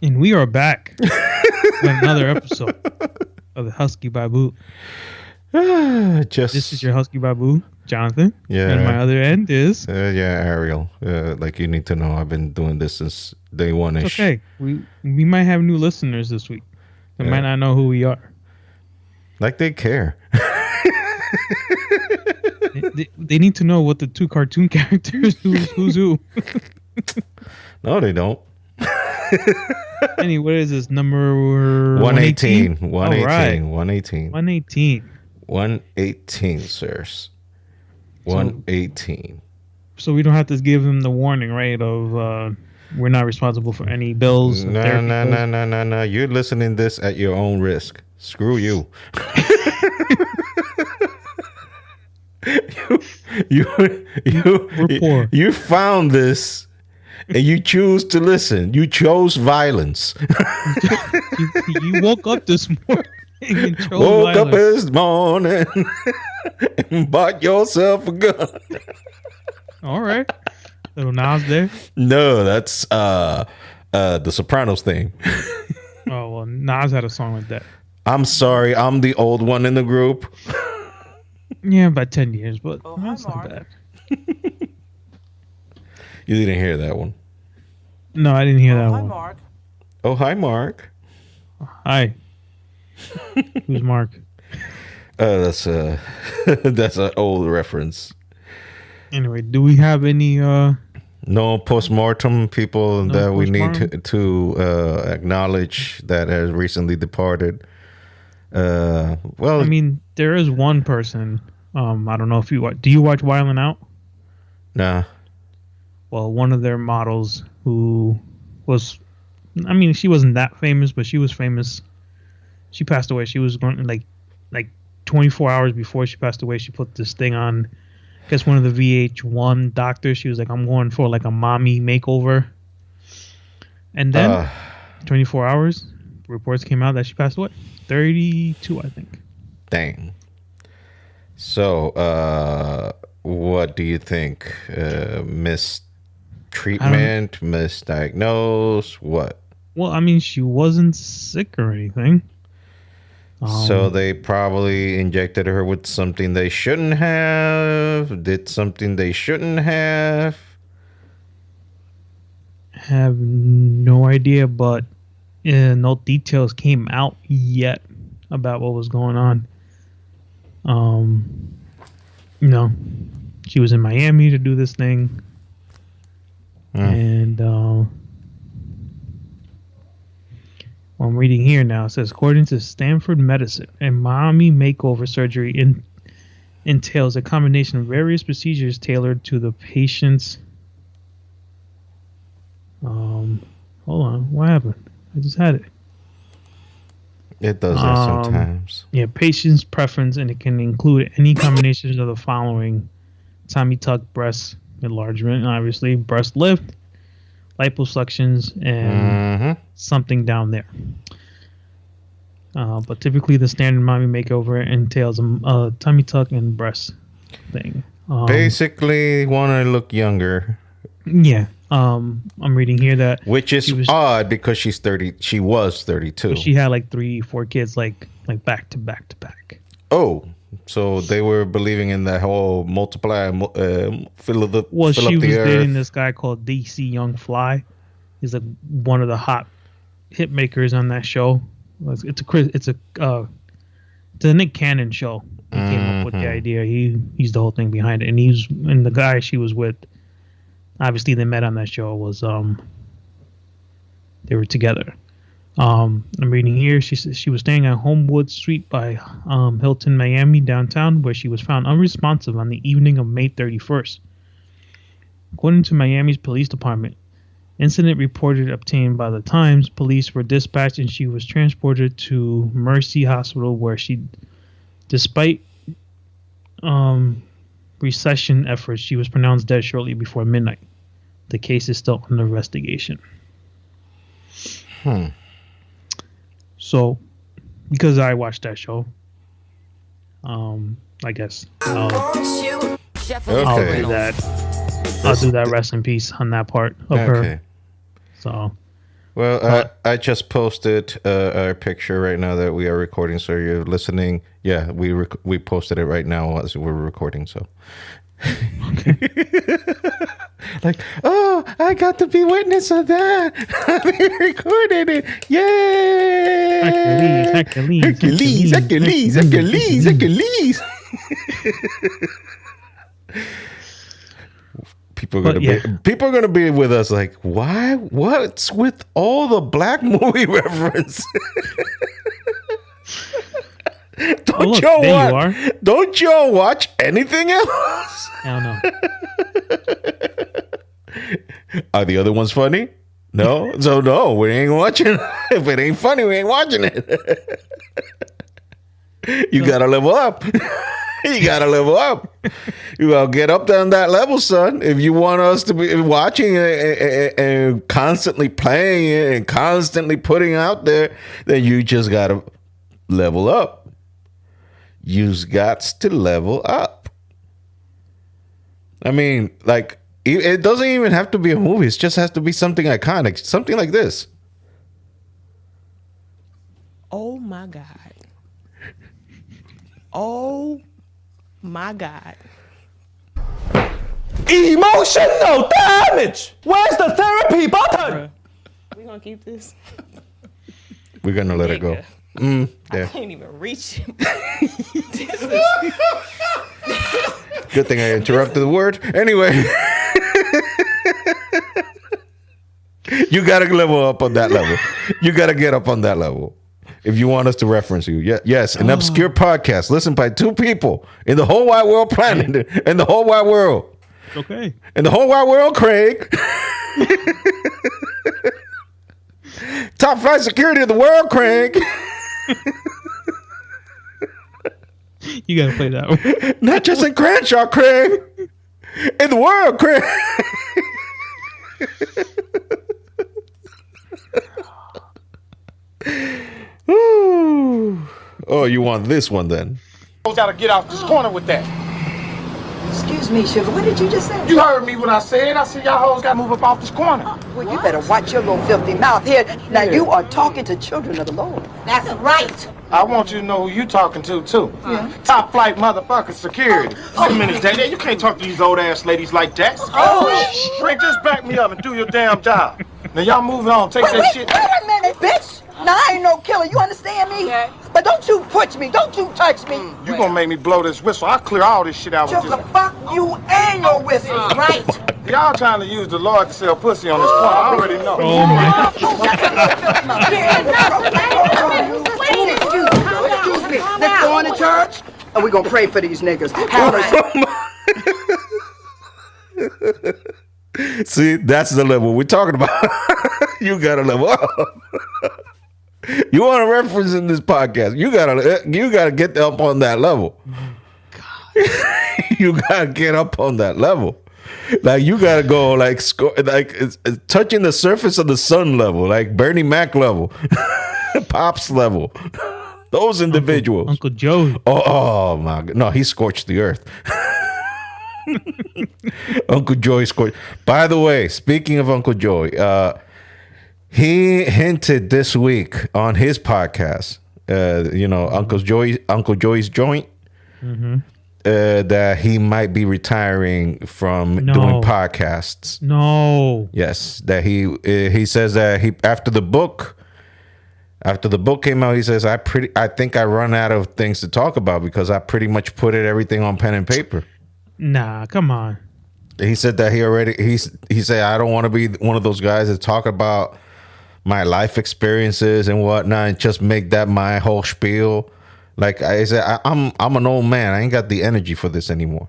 And we are back with another episode of the Husky Babu. This is your Husky Babu, Jonathan. Yeah. And my other end is... Ariel. Like you need to know, I've been doing this since day one-ish. It's okay. We might have new listeners this week. They might not know who we are. Like they care. They need to know what the two cartoon characters, who's who. No, they don't. Anyway, what is this? Number 118. 118? 118. 118. 118. 118, sirs. 118. So we don't have to give them the warning, right? Of we're not responsible for any bills. No. You're listening this at your own risk. Screw you. We're poor. You found this and you choose to listen. You chose violence. You woke up this morning and chose Woke up violence. this morning and bought yourself a gun. All right. Little Nas there. No, that's the Sopranos thing. Oh, well, Nas had a song like that. I'm sorry, I'm the old one in the group. Yeah, about 10 years, but that's not bad. You didn't hear that one. No, I didn't hear that one. Mark. Oh, hi, Mark. Hi. Who's Mark? That's an old reference. Anyway, do we have any... No postmortem people No that we need postmortem? to acknowledge that has recently departed. Well, I mean, there is one person. I don't know if you watch. Do you watch Wildin' Out? nah. Well, one of their models who was... I mean, she wasn't that famous, but she was famous. She passed away. She was going like 24 hours before she passed away. She put this thing on. I guess one of the VH1 doctors. She was like, "I'm going for like a mommy makeover." And then 24 hours, reports came out that she passed away. 32, I think. Dang. So, what do you think? Mistreatment, misdiagnosed, what? Well, I mean, she wasn't sick or anything. So they probably injected her with something they shouldn't have, did something they shouldn't have. Have no idea, but no details came out yet about what was going on. She was in Miami to do this thing, and I'm reading here now. It says, according to Stanford Medicine, a mommy makeover surgery entails a combination of various procedures tailored to the patient's. Hold on, what happened? I just had it. It does that sometimes. Yeah, patient's preference, and it can include any combinations of the following: tummy tuck, breast enlargement, obviously, breast lift, liposuctions, and something down there. But typically, the standard mommy makeover entails a tummy tuck and breast thing. Basically, want to look younger. Yeah. I'm reading here that Which is odd because she's 30. She was 32. she had like 3-4 kids, like back to back to back. Oh, so they were believing in that whole multiply, fill up the Well, fill she up the was earth. dating this guy called DC Young Fly. He's like one of the hot hit makers on that show. It's a Nick Cannon show. He came up with the idea. He's the whole thing behind it, and the guy she was with. Obviously, they met on that show. They were together. I'm reading here. She says she was staying at Homewood Suite by Hilton Miami downtown, where she was found unresponsive on the evening of May 31st. According to Miami's police department, incident reported obtained by the Times, police were dispatched and she was transported to Mercy Hospital, where she, despite recession efforts, she was pronounced dead shortly before midnight. The case is still under investigation. So, because I watched that show, I guess I'll do that. I'll do that rest in peace on that part of her. So, Well, I just posted our picture right now that we are recording. So you're listening. Yeah, we posted it right now as we're recording. So, like, oh, I got to be witness of that. They recorded it. Yay! Hercules. People are gonna be with us like, why? What's with all the black movie reference? Don't y'all watch anything else? Hell no. Are the other ones funny? No. So no, we ain't watching. If it ain't funny, we ain't watching it. You gotta level up. You gotta level up. You gotta get up on that level, son. If you want us to be watching it and constantly playing it and constantly putting out there, then you just gotta level up. You've got to level up. I mean, like, it doesn't even have to be a movie. It just has to be something iconic, something like this. Oh my God. Oh my God. Emotional damage. Where's the therapy button? We gonna keep this? We're gonna let it go. I Yeah. can't even reach him. Good thing I interrupted the word. Anyway, you gotta level up on that level. You gotta get up on that level. If you want us to reference you, yes, an obscure podcast listened by two people in the whole wide world planet, in the whole wide world. Okay. In the whole wide world, Craig. Top flight security of the world, Craig. You gotta play that one. Not just in Crenshaw, Craig. In the world, Craig. Oh, you want this one then? Gotta get out this corner with that. Excuse me, sugar. What did you just say? You heard me when I said y'all hoes gotta move up off this corner. Well, you better watch your little filthy mouth here. Now, you are talking to children of the Lord. That's right. I want you to know who you talking to, too. Yeah. Top flight motherfucker security. Wait a minute, Daddy. You can't talk to these old ass ladies like that. Oh. Frank, just back me up and do your damn job. Now, y'all move on. Take that shit. Wait a minute, bitch. Now, I ain't no killer. You understand me? Okay. But don't you push me. Don't you touch me. You gonna make me blow this whistle. I'll clear all this shit out with Sugar, this. fuck you and your whistle. Right. Y'all trying to use the Lord to sell pussy on this corner. I already know. Oh my. Excuse me. Let's go on to church, and we're gonna pray for these niggas. See, that's the level we're talking about. You gotta level up. You want a reference in this podcast? You gotta get up on that level. You gotta get up on that level. Like, you gotta go like it's touching the surface of the sun level, like Bernie Mac level, Pops level. Those individuals. Uncle Joe. Oh my God! No, he scorched the earth. Uncle Joey scorched. By the way, speaking of Uncle Joey, he hinted this week on his podcast, Uncle Joey's joint, that he might be retiring from doing podcasts. No. Yes, that he says that after the book came out, he says I think I run out of things to talk about because I pretty much put everything on pen and paper. Nah, come on. He said that he said I don't want to be one of those guys that talk about my life experiences and whatnot and just make that my whole spiel. Like I said, I'm an old man. I ain't got the energy for this anymore.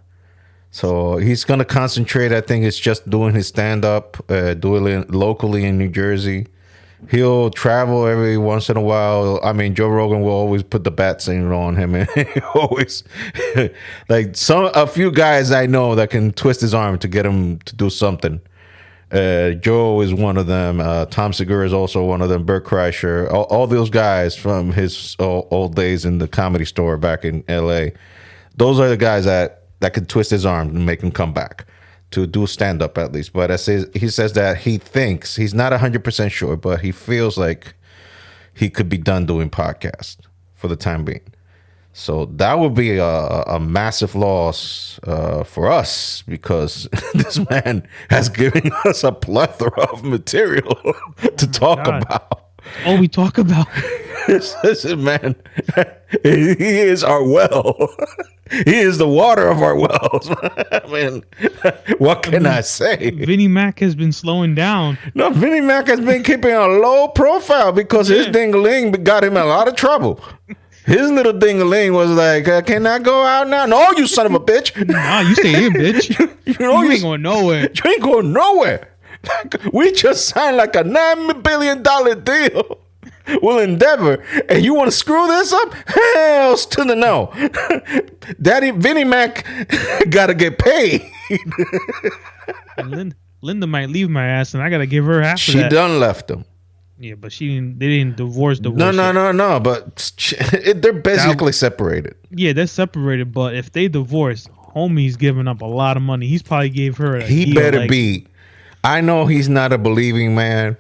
So he's gonna concentrate. I think it's just doing his stand up, doing it locally in New Jersey. He'll travel every once in a while. I mean, Joe Rogan will always put the bat signal on him, and always like a few guys I know that can twist his arm to get him to do something. Joe is one of them. Tom Segura is also one of them. Bert Kreischer, all those guys from his old days in the Comedy Store back in L.A. Those are the guys that could twist his arm and make him come back. to do stand up at least. But he says that he thinks he's not 100% sure, but he feels like he could be done doing podcasts for the time being. So that would be a massive loss for us, because this man has given us a plethora of material to talk about. Oh, we talk about. Listen, man, he is our well. He is the water of our wells. I mean, what can I say? Vinnie Mac has been slowing down. No, Vinnie Mac has been keeping a low profile because his ding-a-ling got him in a lot of trouble. His little ding-a-ling was like, can I go out now? No, you son of a bitch. Nah, you stay here, bitch. you ain't going nowhere. You ain't going nowhere. We just signed like a $9 billion deal. Will Endeavor, and you want to screw this up? Hells to the no. Daddy Vinnie Mac got to get paid. And Linda might leave my ass, and I got to give her half of that. She done left him. Yeah, but they didn't divorce. No. But they're basically separated. Yeah, they're separated. But if they divorce, homie's giving up a lot of money. He's probably gave her. He better be. I know he's not a believing man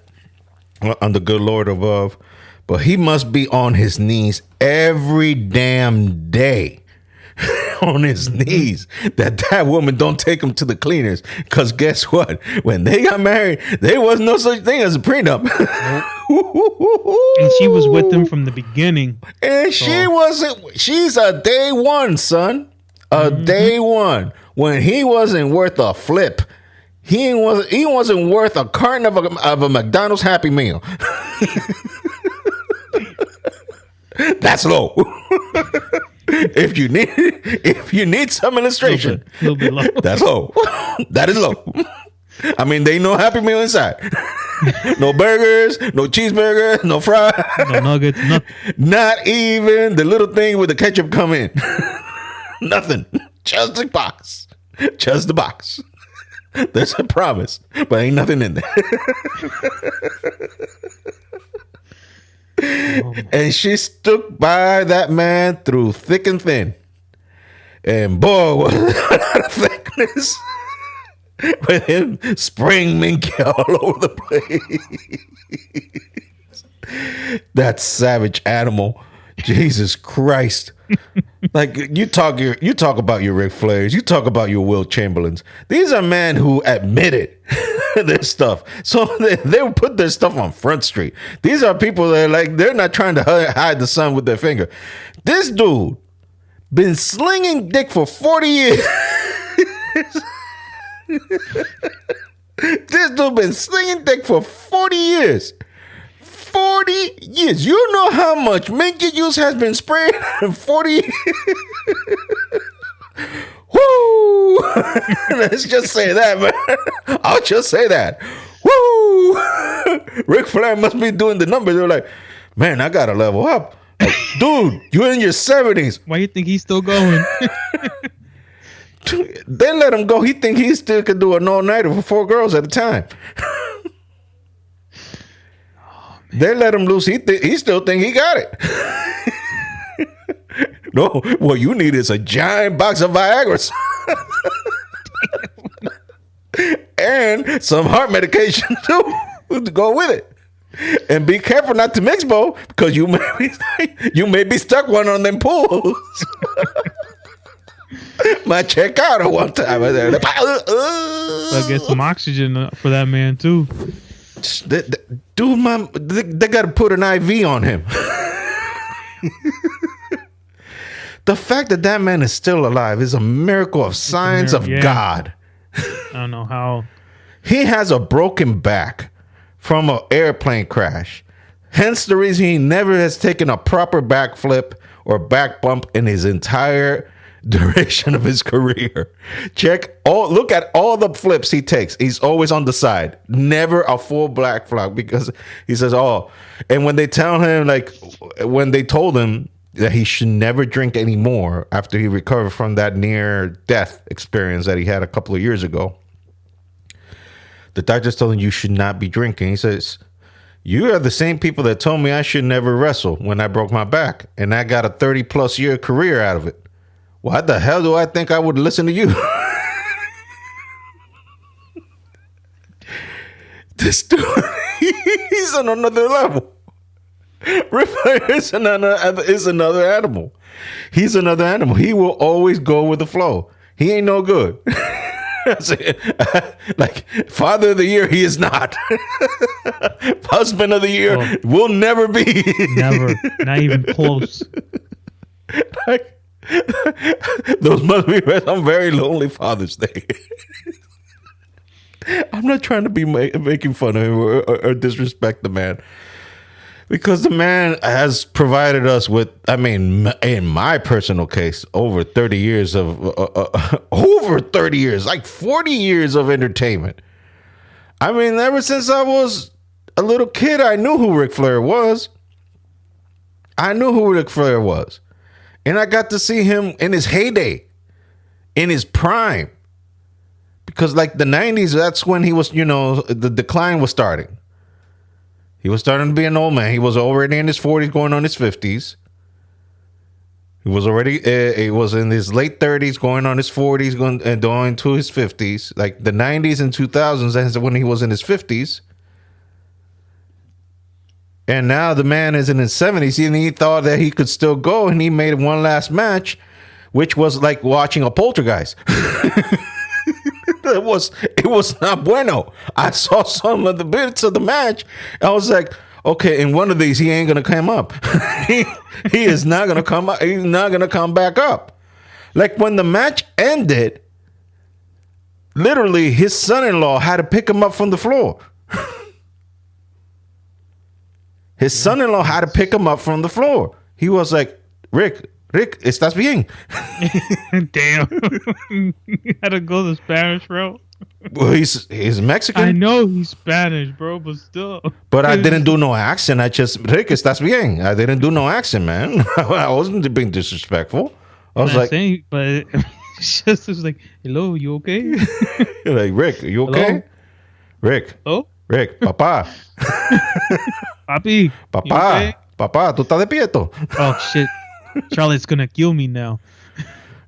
on the good Lord above, but he must be on his knees every damn day. On his knees, that woman don't take him to the cleaners, because guess what, when they got married, there was no such thing as a prenup. And she was with him from the beginning, and she's a day one, son, day one, when he wasn't worth a flip. He wasn't worth a carton of a McDonald's Happy Meal. That's low. If you need some illustration, little bit low. That's low. That is low. I mean, they ain't no Happy Meal inside. No burgers, no cheeseburgers, no fries, no nuggets, nothing. Not even the little thing with the ketchup come in. Nothing. Just the box. Just the box. There's a promise, but ain't nothing in there. And she stuck by that man through thick and thin. And boy, what a lot of thickness. With him spraying minky all over the place. That savage animal. Jesus Christ. Like you talk about your Ric Flairs, you talk about your Will Chamberlains. These are men who admitted their stuff, so they will put their stuff on Front Street. These are people that are like, they're not trying to hide the sun with their finger. This dude been slinging dick for 40 years. This dude been slinging dick for 40 years. 40 years. You know how much minky juice has been sprayed in 40 years? Woo! Let's just say that, man. I'll just say that. Woo! Ric Flair must be doing the numbers. They're like, man, I gotta level up. Like, dude, you're in your 70s. Why you think he's still going? They let him go. He think he still could do an all-nighter for 4 girls at a time. They let him loose. He still think he got it. No, what you need is a giant box of Viagra and some heart medication too to go with it. And be careful not to mix both, because you may be stuck one on them pools. Might check out at one time. I'll get some oxygen for that man too. Dude, they got to put an IV on him. The fact that man is still alive is a miracle of signs of God. I don't know how. He has a broken back from an airplane crash. Hence the reason he never has taken a proper backflip or back bump in his entire duration of his career. Look at all the flips he takes. He's always on the side, never a full black flop, because he says, and when they tell him, like when they told him that he should never drink anymore after he recovered from that near death experience that he had a couple of years ago, the doctors told him, you should not be drinking. He says, you are the same people that told me I should never wrestle when I broke my back, and I got a 30+ year career out of it. Why the hell do I think I would listen to you? this dude, he's on another level. Ric Flair is another animal. He's another animal. He will always go with the flow. He ain't no good. Like Father of the Year, he is not. Husband of the Year will never be. Never, not even close. Like, those must be some very lonely Father's Day. I'm not trying to be making fun of him or disrespect the man, because the man has provided us with, I mean, in my personal case, over 30 years of, like 40 years of entertainment. I mean, ever since I was a little kid, I knew who Ric Flair was. And I got to see him in his heyday, in his prime. Because like the 90s, that's when he was, the decline was starting. He was starting to be an old man. He was already in his 40s, going on his 50s. He was in his late 30s, going on his 40s, going to his 50s. Like the 90s and 2000s, that's when he was in his 50s. And now the man is in his 70s, and he thought that he could still go, and he made one last match, which was like watching a poltergeist. It was not bueno. I saw some of the bits of the match. I was like, okay, in one of these, he ain't gonna come up. he is not gonna come up. He's not gonna come back up. Like when the match ended, literally his son-in-law had to pick him up from the floor. His son-in-law had to pick him up from the floor. He was like, Rick, ¿estás bien? Damn. You had to go the Spanish route. Well, he's Mexican. I know he's Spanish, bro, but still. But I didn't do no accent. I just, Rick, ¿estás bien? I didn't do no accent, man. I wasn't being disrespectful. I was like, saying, but it was like, hello, you okay? Like, Rick, are you okay? Hello? Rick. Oh? Rick, papá. Papi. Papá. You okay? Papá, tú estás despierto. Oh, shit. Charlotte's gonna kill me now.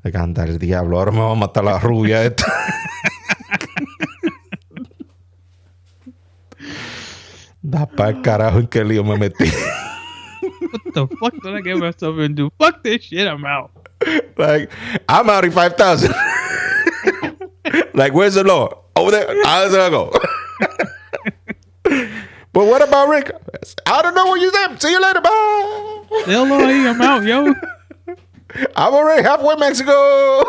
Like, anda el diablo, ahora me va a matar la rubia esta. Da pa'l carajo en qué lío me metí. What the fuck did I get myself into? Fuck this shit, I'm out. Like, I'm out in 5,000. Like, where's the Lord? Over there. How's it go? But what about Rick? I don't know what you said. See you later. Bye. Hell no, I'm out, yo. I'm already halfway Mexico.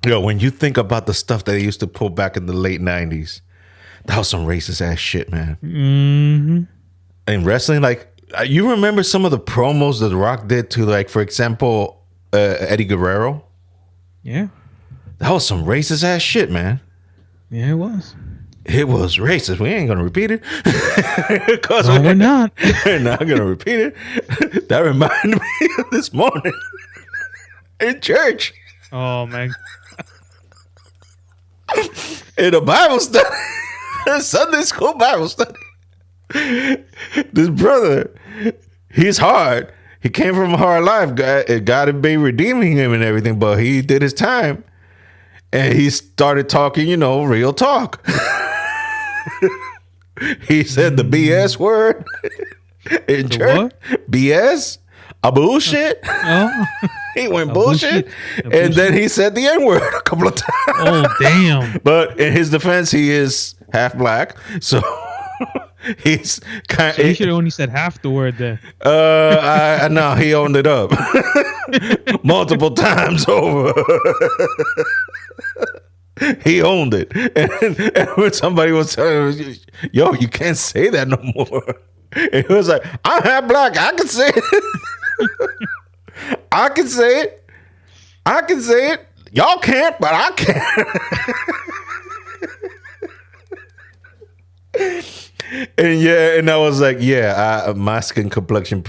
Yo, when you think about the stuff that they used to pull back in the late 90s, that was some racist ass shit, man. Mm-hmm. In wrestling, like, you remember some of the promos that The Rock did to, like, for example, Eddie Guerrero? Yeah. That was some racist ass shit, man. Yeah, it was. It was racist. We ain't gonna repeat it. No, we're not. We're not gonna repeat it. That reminded me of this morning in church. Oh, man. In a Bible study, Sunday school Bible study. This brother, he's hard. He came from a hard life. God had been redeeming him and everything, but he did his time. And he started talking, real talk. He said the BS word in church. What? BS? A bullshit? Oh. He went bullshit. And then he said the N-word a couple of times. Oh, damn. But in his defense, he is half black. So he's kind of... So you should have only said half the word then. No, he owned it up. Multiple times over. He owned it. And when somebody was telling him, yo, you can't say that no more. And he was like, I'm half black. I can say it. I can say it. I can say it. Y'all can't, but I can. And I was like, my skin complexion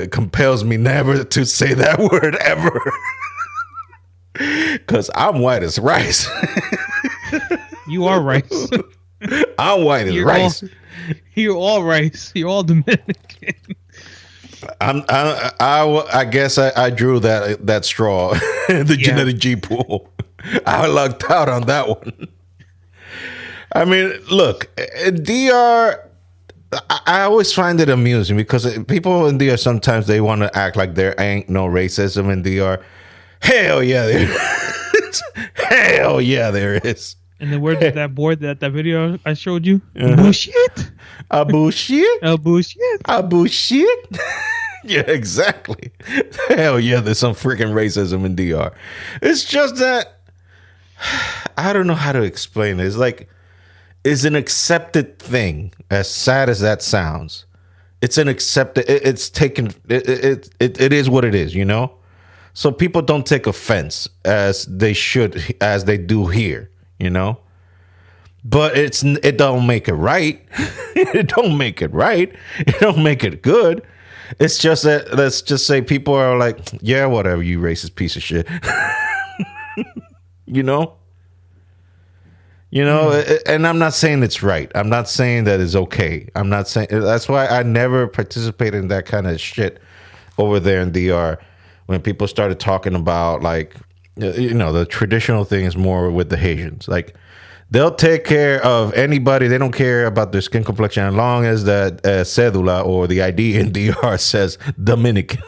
compels me never to say that word ever. Because I'm white as rice. You are rice. I'm white as rice. You're all rice. You're all Dominican. I guess I drew that straw, the genetic G pool. I lucked out on that one. I mean, look, DR. I always find it amusing because people in DR sometimes they want to act like there ain't no racism in DR. Hell yeah, there is. Hell yeah, there is. And then where did that board that video I showed you? Bullshit. A bullshit. A bullshit. A bullshit. Yeah, exactly. Hell yeah, there's some freaking racism in DR. It's just that I don't know how to explain it. It's like it's an accepted thing. As sad as that sounds, it's an accepted. It's taken. It is what it is. You know. So people don't take offense as they should, as they do here. You know. But it don't make it right. It don't make it right. It don't make it good. It's just that, let's just say people are like, yeah, whatever, you racist piece of shit. You know? And I'm not saying it's right. I'm not saying that it's okay. I'm not saying, that's why I never participated in that kind of shit over there in DR. When people started talking about, like, the traditional thing is more with the Haitians. Like, they'll take care of anybody. They don't care about their skin complexion as long as that cédula or the ID in DR says Dominican.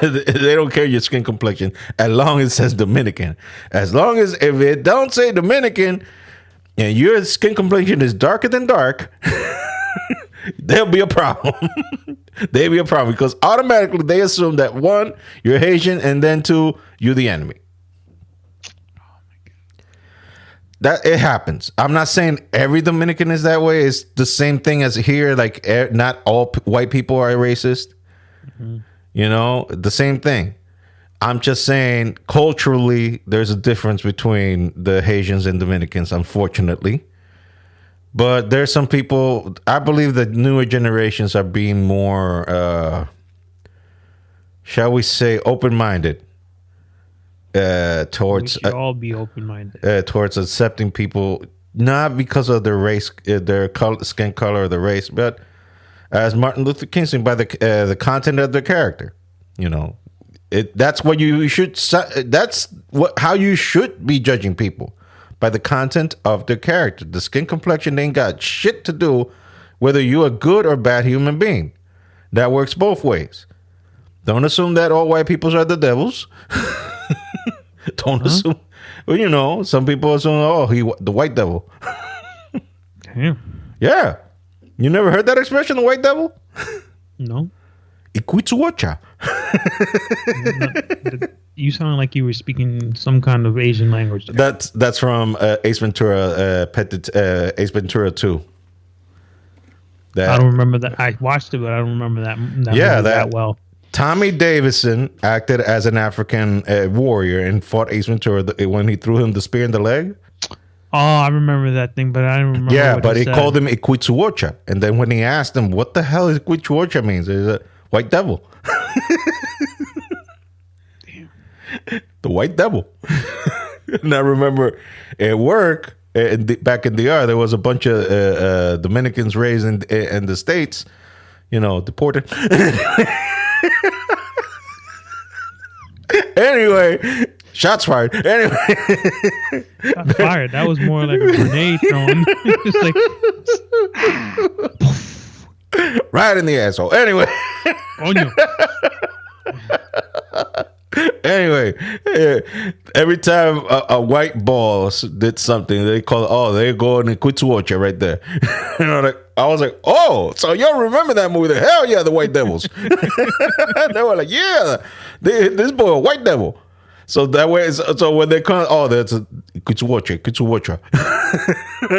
They don't care your skin complexion as long as it says Dominican. As long as if it don't say Dominican and your skin complexion is darker than dark, there'll be a problem. There'll be a problem because automatically they assume that one, you're Haitian, and then two, you're the enemy. That it happens. I'm not saying every Dominican is that way. It's the same thing as here. Like, not all white people are racist. Mm-hmm. The same thing. I'm just saying culturally, there's a difference between the Haitians and Dominicans, unfortunately. But there's some people, I believe that newer generations are being more, shall we say, open-minded. Towards we should all be open-minded towards accepting people, not because of their race, their skin color, or the race, but as Martin Luther King said, by the content of their character. That's what you should. That's how you should be judging people, by the content of their character. The skin complexion ain't got shit to do whether you're a good or bad human being. That works both ways. Don't assume that all white people are the devils. Don't assume. Well, some people assume, the white devil. Damn. Yeah. You never heard that expression, the white devil? No. Ikwitsuocha. You sound like you were speaking some kind of Asian language. That's from Ace Ventura, Ace Ventura 2. I don't remember that. I watched it, but I don't remember that movie that well. Tommy Davidson acted as an African warrior and fought Ace Ventura when he threw him the spear in the leg. Oh, I remember that thing, but I don't remember. Yeah, but he called him Ikwitsuocha. And then when he asked him, what the hell is Ikwitsuocha means? It's a white devil. Damn. The white devil. And I remember at work, back in DR, there was a bunch of Dominicans raised in the States, deported. Anyway, shots fired. Anyway, shots fired. That was more like a grenade thrown. Just like right in the asshole. Anyway. Anyway, every time a white boss did something, they call it, they're going to Ikwitsuocha right there. I was like, so y'all remember that movie? Hell yeah, the White Devils. They were like, yeah, this boy a white devil. So that way, so when they come, that's a Ikwitsuocha.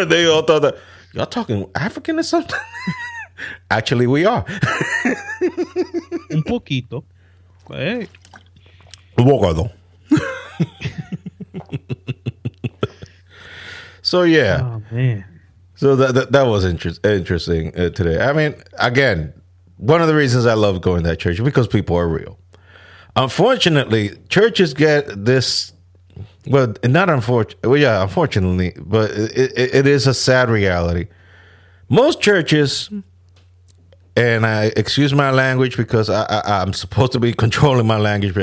They all thought that, y'all talking African or something? Actually, we are. Un poquito. Hey. So yeah. Oh man. So that was interesting today. I mean, again, one of the reasons I love going to that church is because people are real. Unfortunately, churches get this. Well, not unfortunately. Well, yeah, unfortunately, but it is a sad reality. Most churches. And I excuse my language because I'm supposed to be controlling my language,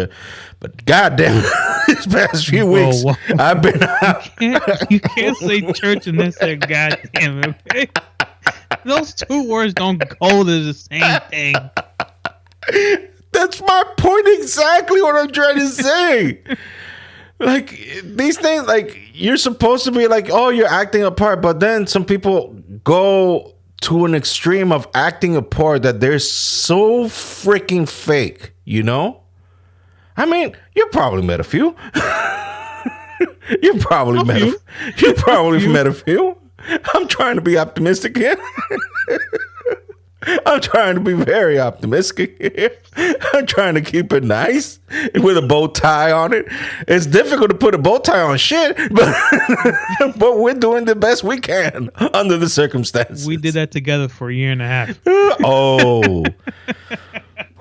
but goddamn, These past few Whoa, weeks, whoa. I've been. You can't say church and then say goddamn it. Okay? Those two words don't go to the same thing. That's my point exactly what I'm trying to say. Like these things, like you're supposed to be like, oh, you're acting a part, but then some people go to an extreme of acting a part that they're so freaking fake, you know? I mean, you probably met a few. You probably met a few. I'm trying to be optimistic here. I'm trying to be very optimistic here. I'm trying to keep it nice with a bow tie on it. It's difficult to put a bow tie on shit, but but we're doing the best we can under the circumstances. We did that together for a year and a half. Oh.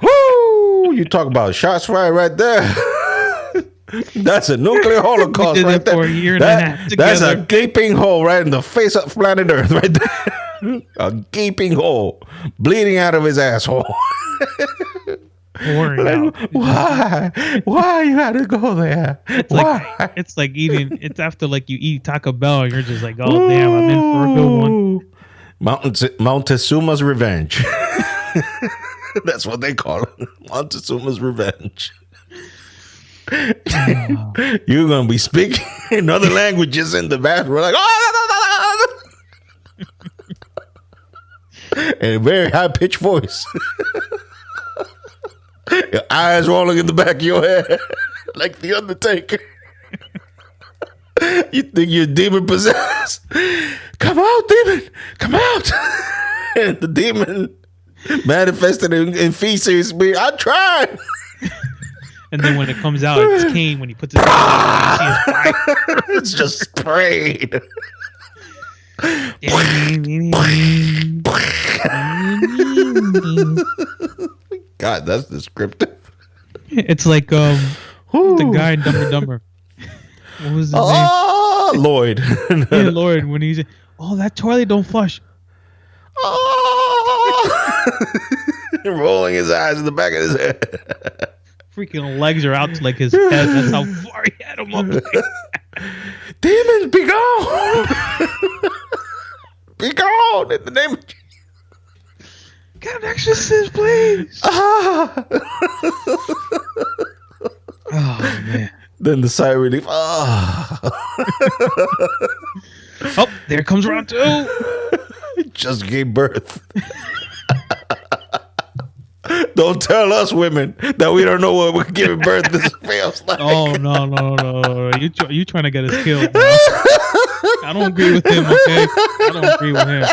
Woo! You talk about shots fired right there. That's a nuclear holocaust did right that for there. a year and a half That's a together. gaping hole right in the face of planet Earth right there. A gaping hole bleeding out of his asshole. Pouring out. Why you had to go there? Why? It's like eating. It's after like you eat Taco Bell and you're just like, oh damn, I'm in for a good one. Montezuma's revenge. That's what they call it. Montezuma's revenge. You're gonna be speaking in other languages in the bathroom, like in a very high pitched voice. Your eyes rolling in the back of your head, like the Undertaker. You think you're demon possessed? Come out, demon! Come out! And the demon manifested in feces. I'm trying. And then when it comes out, it's Kane when he puts his hand in, you see his fire. It's just sprayed. God, that's descriptive. It's like the guy in Dumb and Dumber. What was his Oh, Lloyd. name? Yeah, Lord, when he's oh, that toilet don't flush. Oh. Rolling his eyes in the back of his head. Freaking legs are out to like his head. That's how far he had him up. Demons, be gone. Be gone in the name of Jesus. Get an exorcist, please. Ah. Oh man. Then the sigh of relief. Ah. Oh, there comes round two. Just gave birth. Don't tell us women that we don't know what we're giving birth. This feels like. Oh no! You trying to get us killed? Bro. I don't agree with him. Okay, I don't agree with him.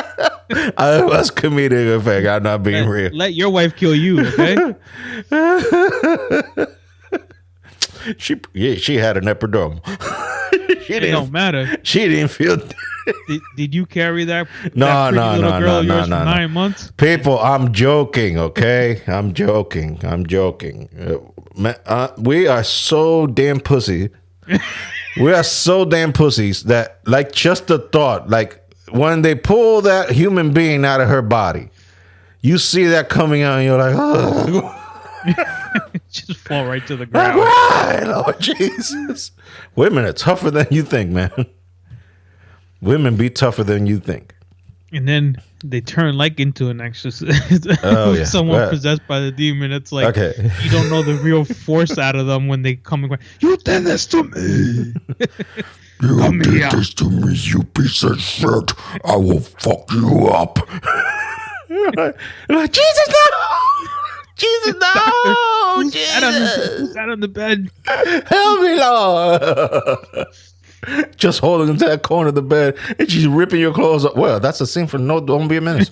I was comedic effect. I'm not being real. Let your wife kill you. Okay. She had an epidural. It don't matter. She didn't feel. Did you carry that? No, that no, little no, girl of no, yours no, for no. 9 months? People, I'm joking, okay? I'm joking. We are so damn pussy. We are so damn pussies that, like, just the thought, like, when they pull that human being out of her body, you see that coming out and you're like, oh. Just fall right to the Like, ground. why, Lord Jesus? Women are tougher than you think, man. Women be tougher than you think. And then they turn like into an exorcist. Oh, yeah. Someone Well, possessed by the demon. It's like okay. you don't know the real force out of them when they come and go, you did this to me. You did this to me, you piece of shit. I will fuck you up. You're like, Jesus, no! Jesus, no! Who's Jesus! that on the bed? Help me, Lord! Just holding into that corner of the bed and she's ripping your clothes up. Well, that's a scene for No, Don't Be a Menace.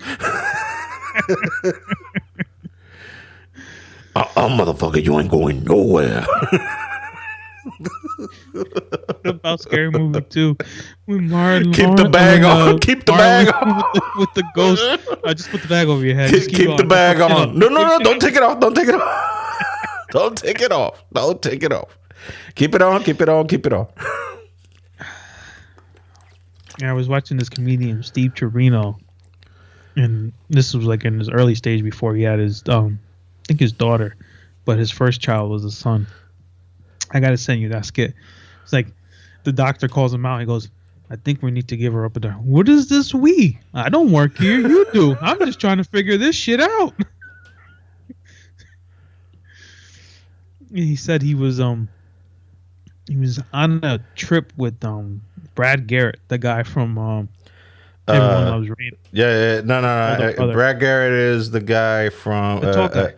Motherfucker, you ain't going nowhere. What about Scary Movie 2? When Martin Keep the bag on. Keep the bag on. With the ghost. Just put the bag over your head. Just Keep the on. bag on. No. Don't take it off. Don't take it off. Don't take it off. Don't take it off. Keep it on. Keep it on. Keep it on. I was watching this comedian, Steve Chirino, and this was like in his early stage before he had his, I think his daughter, but his first child was a son. I gotta send you that skit. It's like the doctor calls him out. He goes, "I think we need to give her up a there." What is this? We? I don't work here. You do. I'm just trying to figure this shit out. He said he was on a trip with Brad Garrett, the guy from Everyone Loves Raymond. Yeah, no. Other. Brad Garrett is the guy from. The tall guy.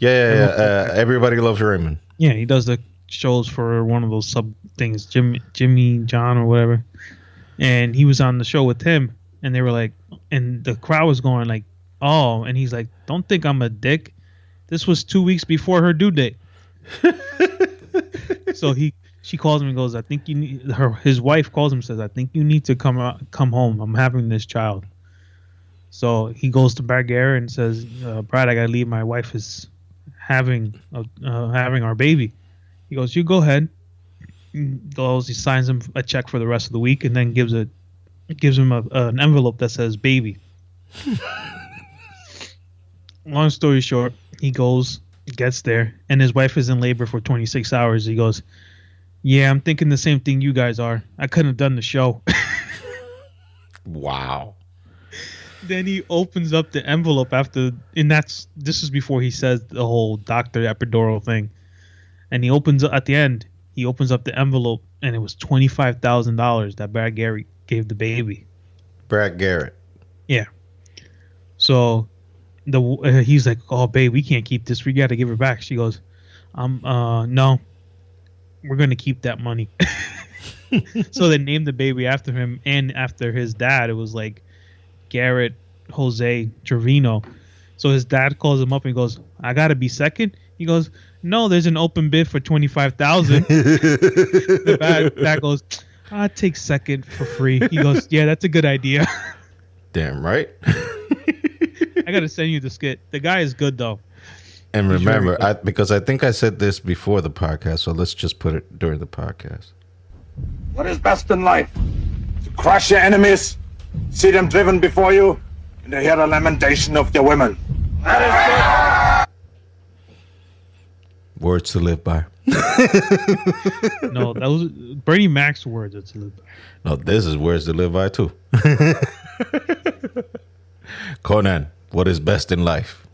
Everybody Loves Raymond. Yeah, he does the shows for one of those sub things, Jimmy John or whatever. And he was on the show with him, and they were like, and the crowd was going like, "Oh," and he's like, "Don't think I'm a dick. This was 2 weeks before her due date." So she calls him and goes, "I think you need." His wife calls him and says, "I think you need to come home. I'm having this child." So he goes to Brad Garrett and says, "Brad, I gotta leave. My wife is having our baby." He goes, "You go ahead." He goes, he signs him a check for the rest of the week, and then gives him an envelope that says "baby." Long story short, he gets there, and his wife is in labor for 26 hours. He goes, "Yeah, I'm thinking the same thing you guys are. I couldn't have done the show." Wow. Then he opens up the envelope this is before he says the whole doctor epidural thing. And he opens up the envelope, and it was $25,000 that Brad Garrett gave the baby. Brad Garrett. Yeah. So he's like, "Oh, babe, we can't keep this. We got to give her back." She goes, "No, we're going to keep that money." So they named the baby after him and after his dad. It was like Garrett Jose Trevino. So his dad calls him up and goes, "I got to be second?" He goes, "No, there's an open bid for $25,000. The dad goes, "I'll take second for free." He goes, "Yeah, that's a good idea." Damn right. I got to send you the skit. The guy is good, though. And remember, because I think I said this before the podcast, so let's just put it during the podcast. What is best in life? To crush your enemies, see them driven before you, and to hear the lamentation of their women. That Words to live by. No, that was Bernie Mac's words. It's No, this is words to live by too. Conan, what is best in life?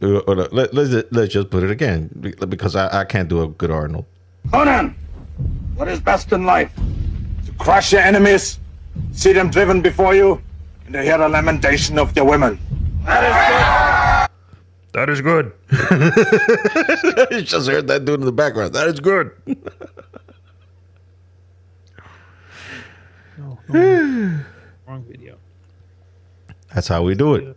Let's just put it again, because I can't do a good Arnold. Conan, what is best in life? To crush your enemies, see them driven before you, and to hear the lamentation of their women. That is good. You just heard that dude in the background. That is good. No. Wrong video. That's how we do it.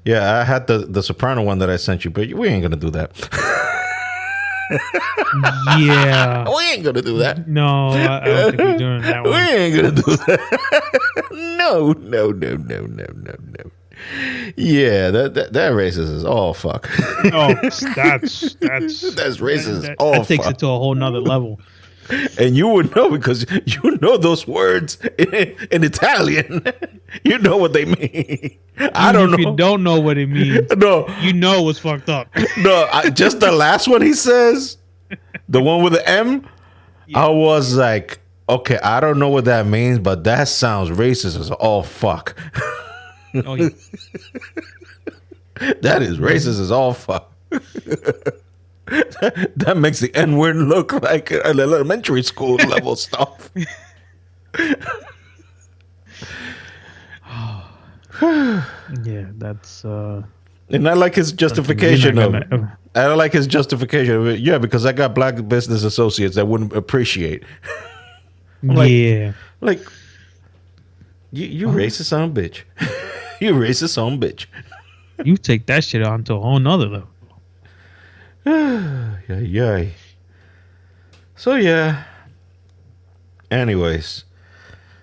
Yeah, I had the Soprano one that I sent you, but we ain't gonna do that. Yeah. We ain't gonna do that. No, I don't think we're doing that We one. ain't gonna do that. No. Yeah, that racist is all fuck. Oh, that's racist. That takes it to a whole nother level. And you would know because you know those words in Italian. You know what they mean. I don't know. If you don't know what it means, No, you know what's fucked up. no. Just the last one he says, the one with the M. Yeah. I was like, okay, I don't know what that means, but that sounds racist as all fuck. Oh, yeah. That is racist as all fuck. That makes the N-word look like an elementary school level stuff. Yeah, that's And I like his justification of it. I like his justification of it. Yeah, because I got black business associates that wouldn't appreciate. Yeah. Like, you racist son of a bitch. You racist son of a bitch. You take that shit on to a whole nother level. Yeah. So, yeah. Anyways.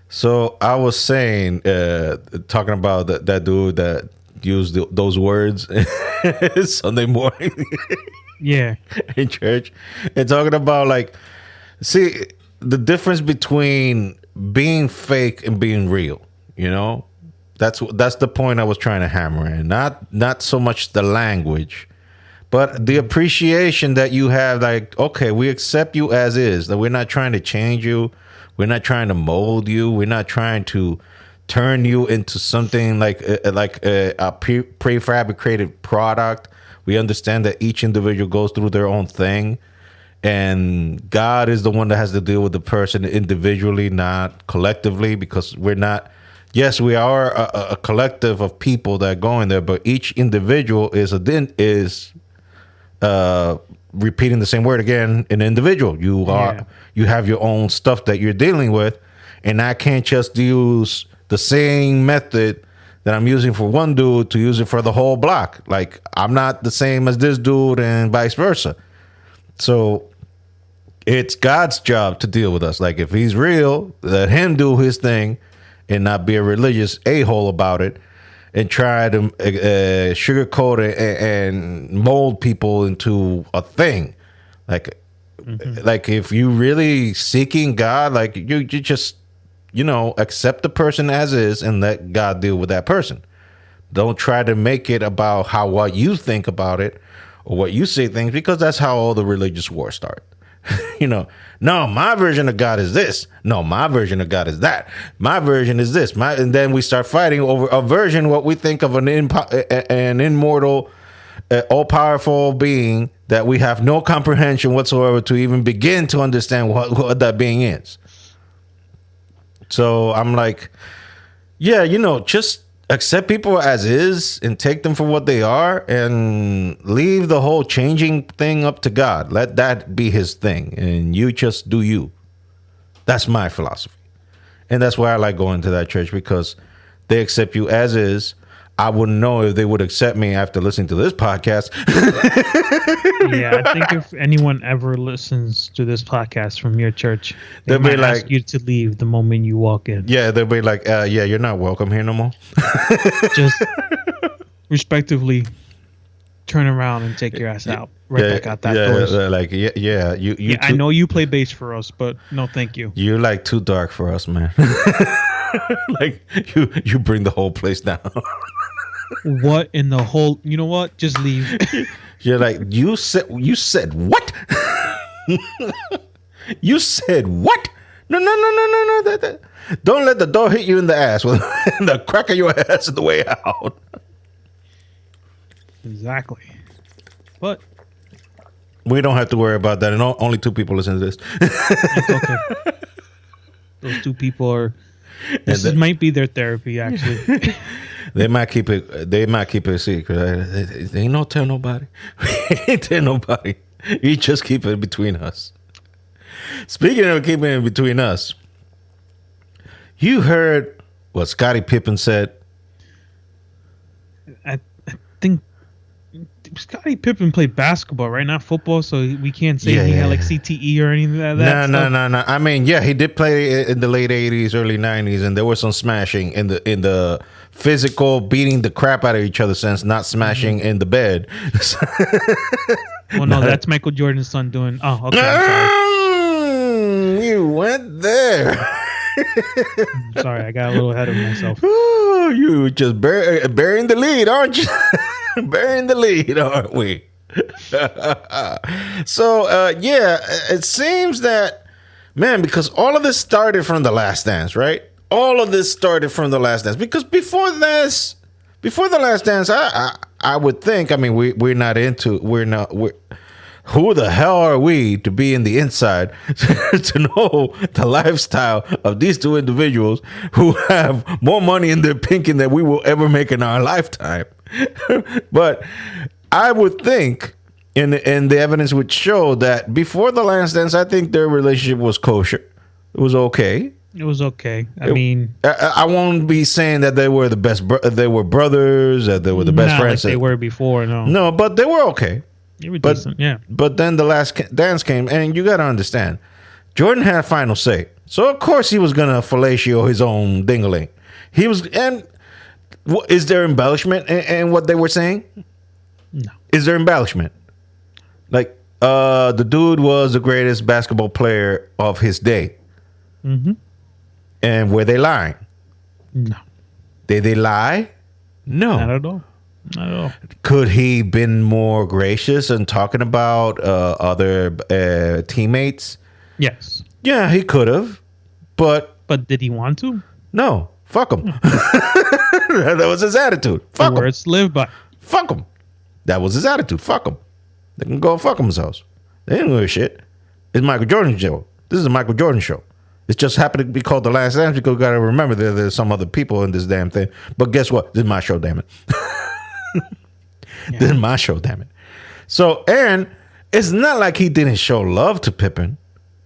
So, I was saying, talking about that dude that used those words Sunday morning. Yeah. In church. And talking about, like, see, the difference between being fake and being real, you know? That's the point I was trying to hammer in. Not so much the language, But the appreciation that you have, like, okay, we accept you as is. That we're not trying to change you. We're not trying to mold you. We're not trying to turn you into something like a prefabricated product. We understand that each individual goes through their own thing. And God is the one that has to deal with the person individually, not collectively, because we're not. Yes, we are a collective of people that go in there, but each individual is repeating the same word again. An individual. You have your own stuff that you're dealing with, and I can't just use the same method that I'm using for one dude to use it for the whole block. Like, I'm not the same as this dude, and vice versa. So it's God's job to deal with us. Like, if he's real, let him do his thing and not be a religious a-hole about it and try to sugarcoat it and mold people into a thing. Like, like if you really seeking God, like you just, accept the person as is and let God deal with that person. Don't try to make it about what you think about it or what you say things, because that's how all the religious wars start. No, my version of God is this. No, my version of God is that. My version is this. And then we start fighting over a version, what we think of an immortal, all-powerful being that we have no comprehension whatsoever to even begin to understand what that being is. So I'm like, yeah, just accept people as is and take them for what they are and leave the whole changing thing up to God. Let that be his thing. And you just do you. That's my philosophy. And that's why I like going to that church, because they accept you as is. I wouldn't know if they would accept me after listening to this podcast. Yeah, I think if anyone ever listens to this podcast from your church, they might ask you to leave the moment you walk in. Yeah, they'll be like, yeah, you're not welcome here no more. Just respectively turn around and take your ass out. Back out that doors. I know you play bass for us, but no thank you. You're like too dark for us, man. Like you bring the whole place down. What in the whole? You know what? Just leave. You're like, you said what? You said what? No. Don't let the door hit you in the ass with the crack of your ass on the way out. Exactly. But we don't have to worry about that, and only 2 people listen to this. It's okay. Those 2 people are. This might be their therapy, actually. They might keep it a secret. They ain't no tell nobody. Ain't tell nobody. You just keep it between us. Speaking of keeping it between us, you heard what Scottie Pippen said? I think Scottie Pippen played basketball, right? Not football, so we can't say he had like CTE or anything like that. No. I mean, yeah, he did play in the late 80s, early 90s, and there was some smashing in the physical, beating the crap out of each other sense, not smashing in the bed. Well, no, that's Michael Jordan's son doing. Oh, okay. I'm sorry. You went there. Sorry, I got a little ahead of myself. Ooh, you just burying the lead, aren't you? Burying the lead, aren't we? So, it seems that, man, because all of this started from The Last Dance, right? All of this started from The Last Dance. Because before The Last Dance, I would think, I mean, who the hell are we to be in the inside to know the lifestyle of these 2 individuals who have more money in their pinking than we will ever make in our lifetime? But I would think, and the evidence would show that before The Last Dance, I think their relationship was kosher. It was okay. It was okay. I mean, I won't be saying that they were the best. They were brothers. That they were the best friends. Like they were before. No, but they were okay. They were decent. Yeah. But then The Last Dance came, and you got to understand, Jordan had final say. So of course he was gonna fellatio his own dingaling. He was, and is there embellishment in what they were saying? No. Is there embellishment? Like, the dude was the greatest basketball player of his day. Mm-hmm. And were they lying? No. Did they lie? No. Not at all. Not at all. Could he been more gracious and talking about other teammates? Yes. Yeah, he could have, but But did he want to? no. Fuck him. That was his attitude. Fuck The him. words live by. Fuck him. That was his attitude. Fuck him. They can go fuck themselves. They didn't give a shit. It's Michael Jordan's show. This is a Michael Jordan show. It just happened to be called The Last Dance because you got to remember there's some other people in this damn thing. But guess what? This is my show, damn it. This is my show, damn it. So, Aaron, it's not like he didn't show love to Pippen.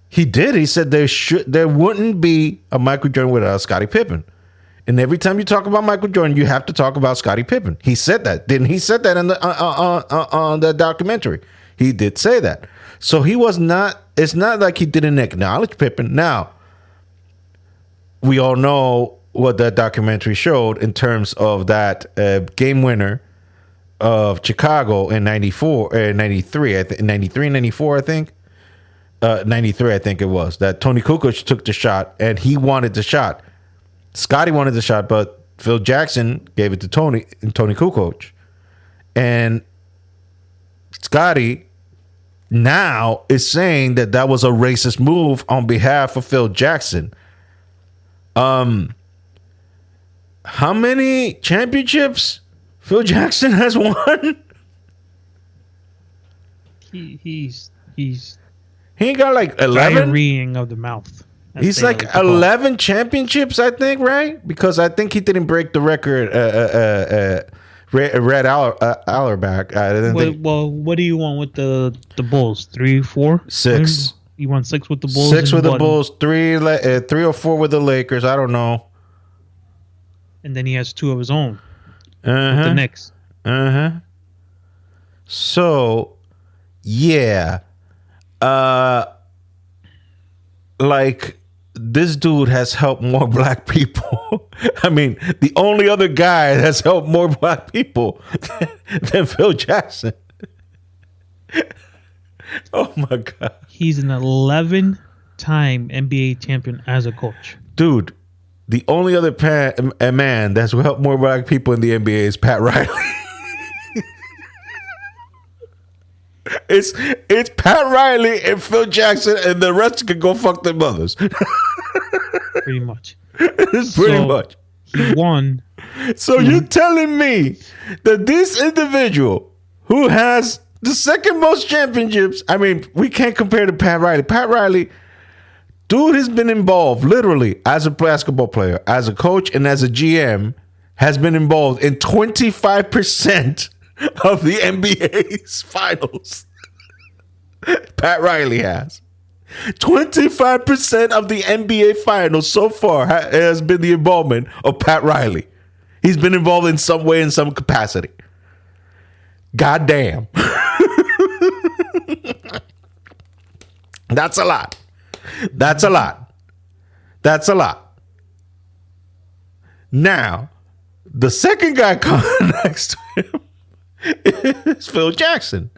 He did. He said there wouldn't be a Michael Jordan without Scottie Pippen. And every time you talk about Michael Jordan, you have to talk about Scottie Pippen. He said that. Didn't he? Said that in the on the documentary. He did say that. So he was not. It's not like he didn't acknowledge Pippen. Now, we all know what that documentary showed in terms of that game winner of Chicago in 93, 93, 94, I think. 93, I think it was. That Tony Kukoc took the shot, and he wanted the shot. Scottie wanted the shot, but Phil Jackson gave it to Tony Kukoc. And Scottie now is saying that was a racist move on behalf of Phil Jackson. How many championships Phil Jackson has won? He's He ain't got like 11. diarrheaing of the mouth. as He's they like to call it. 11 championships, I think, right? Because I think he didn't break the record. Red Auerbach. I didn't think Well, what do you want with the Bulls? 3, 4, 6. You want 6 with the Bulls? 6 and with the what? Bulls, 3 or 4 with the Lakers. I don't know. And then he has 2 of his own with Uh-huh. the Knicks. So, yeah. Like, this dude has helped more black people. I mean, the only other guy that's helped more black people than Phil Jackson. Oh my God. He's an 11-time NBA champion as a coach. Dude, the only other man that's helped more black people in the NBA is Pat Riley. It's Pat Riley and Phil Jackson, and the rest can go fuck their mothers. Pretty much. Pretty So- much. He won. So you're telling me that this individual who has the second most championships, I mean, we can't compare to Pat Riley. Pat Riley, dude has been involved literally as a basketball player, as a coach, and as a GM, has been involved in 25% of the NBA's finals. Pat Riley has. 25% of the NBA finals so far has been the involvement of Pat Riley. He's been involved in some way, in some capacity. God damn. That's a lot. That's a lot. That's a lot. Now, the second guy coming next to him is Phil Jackson.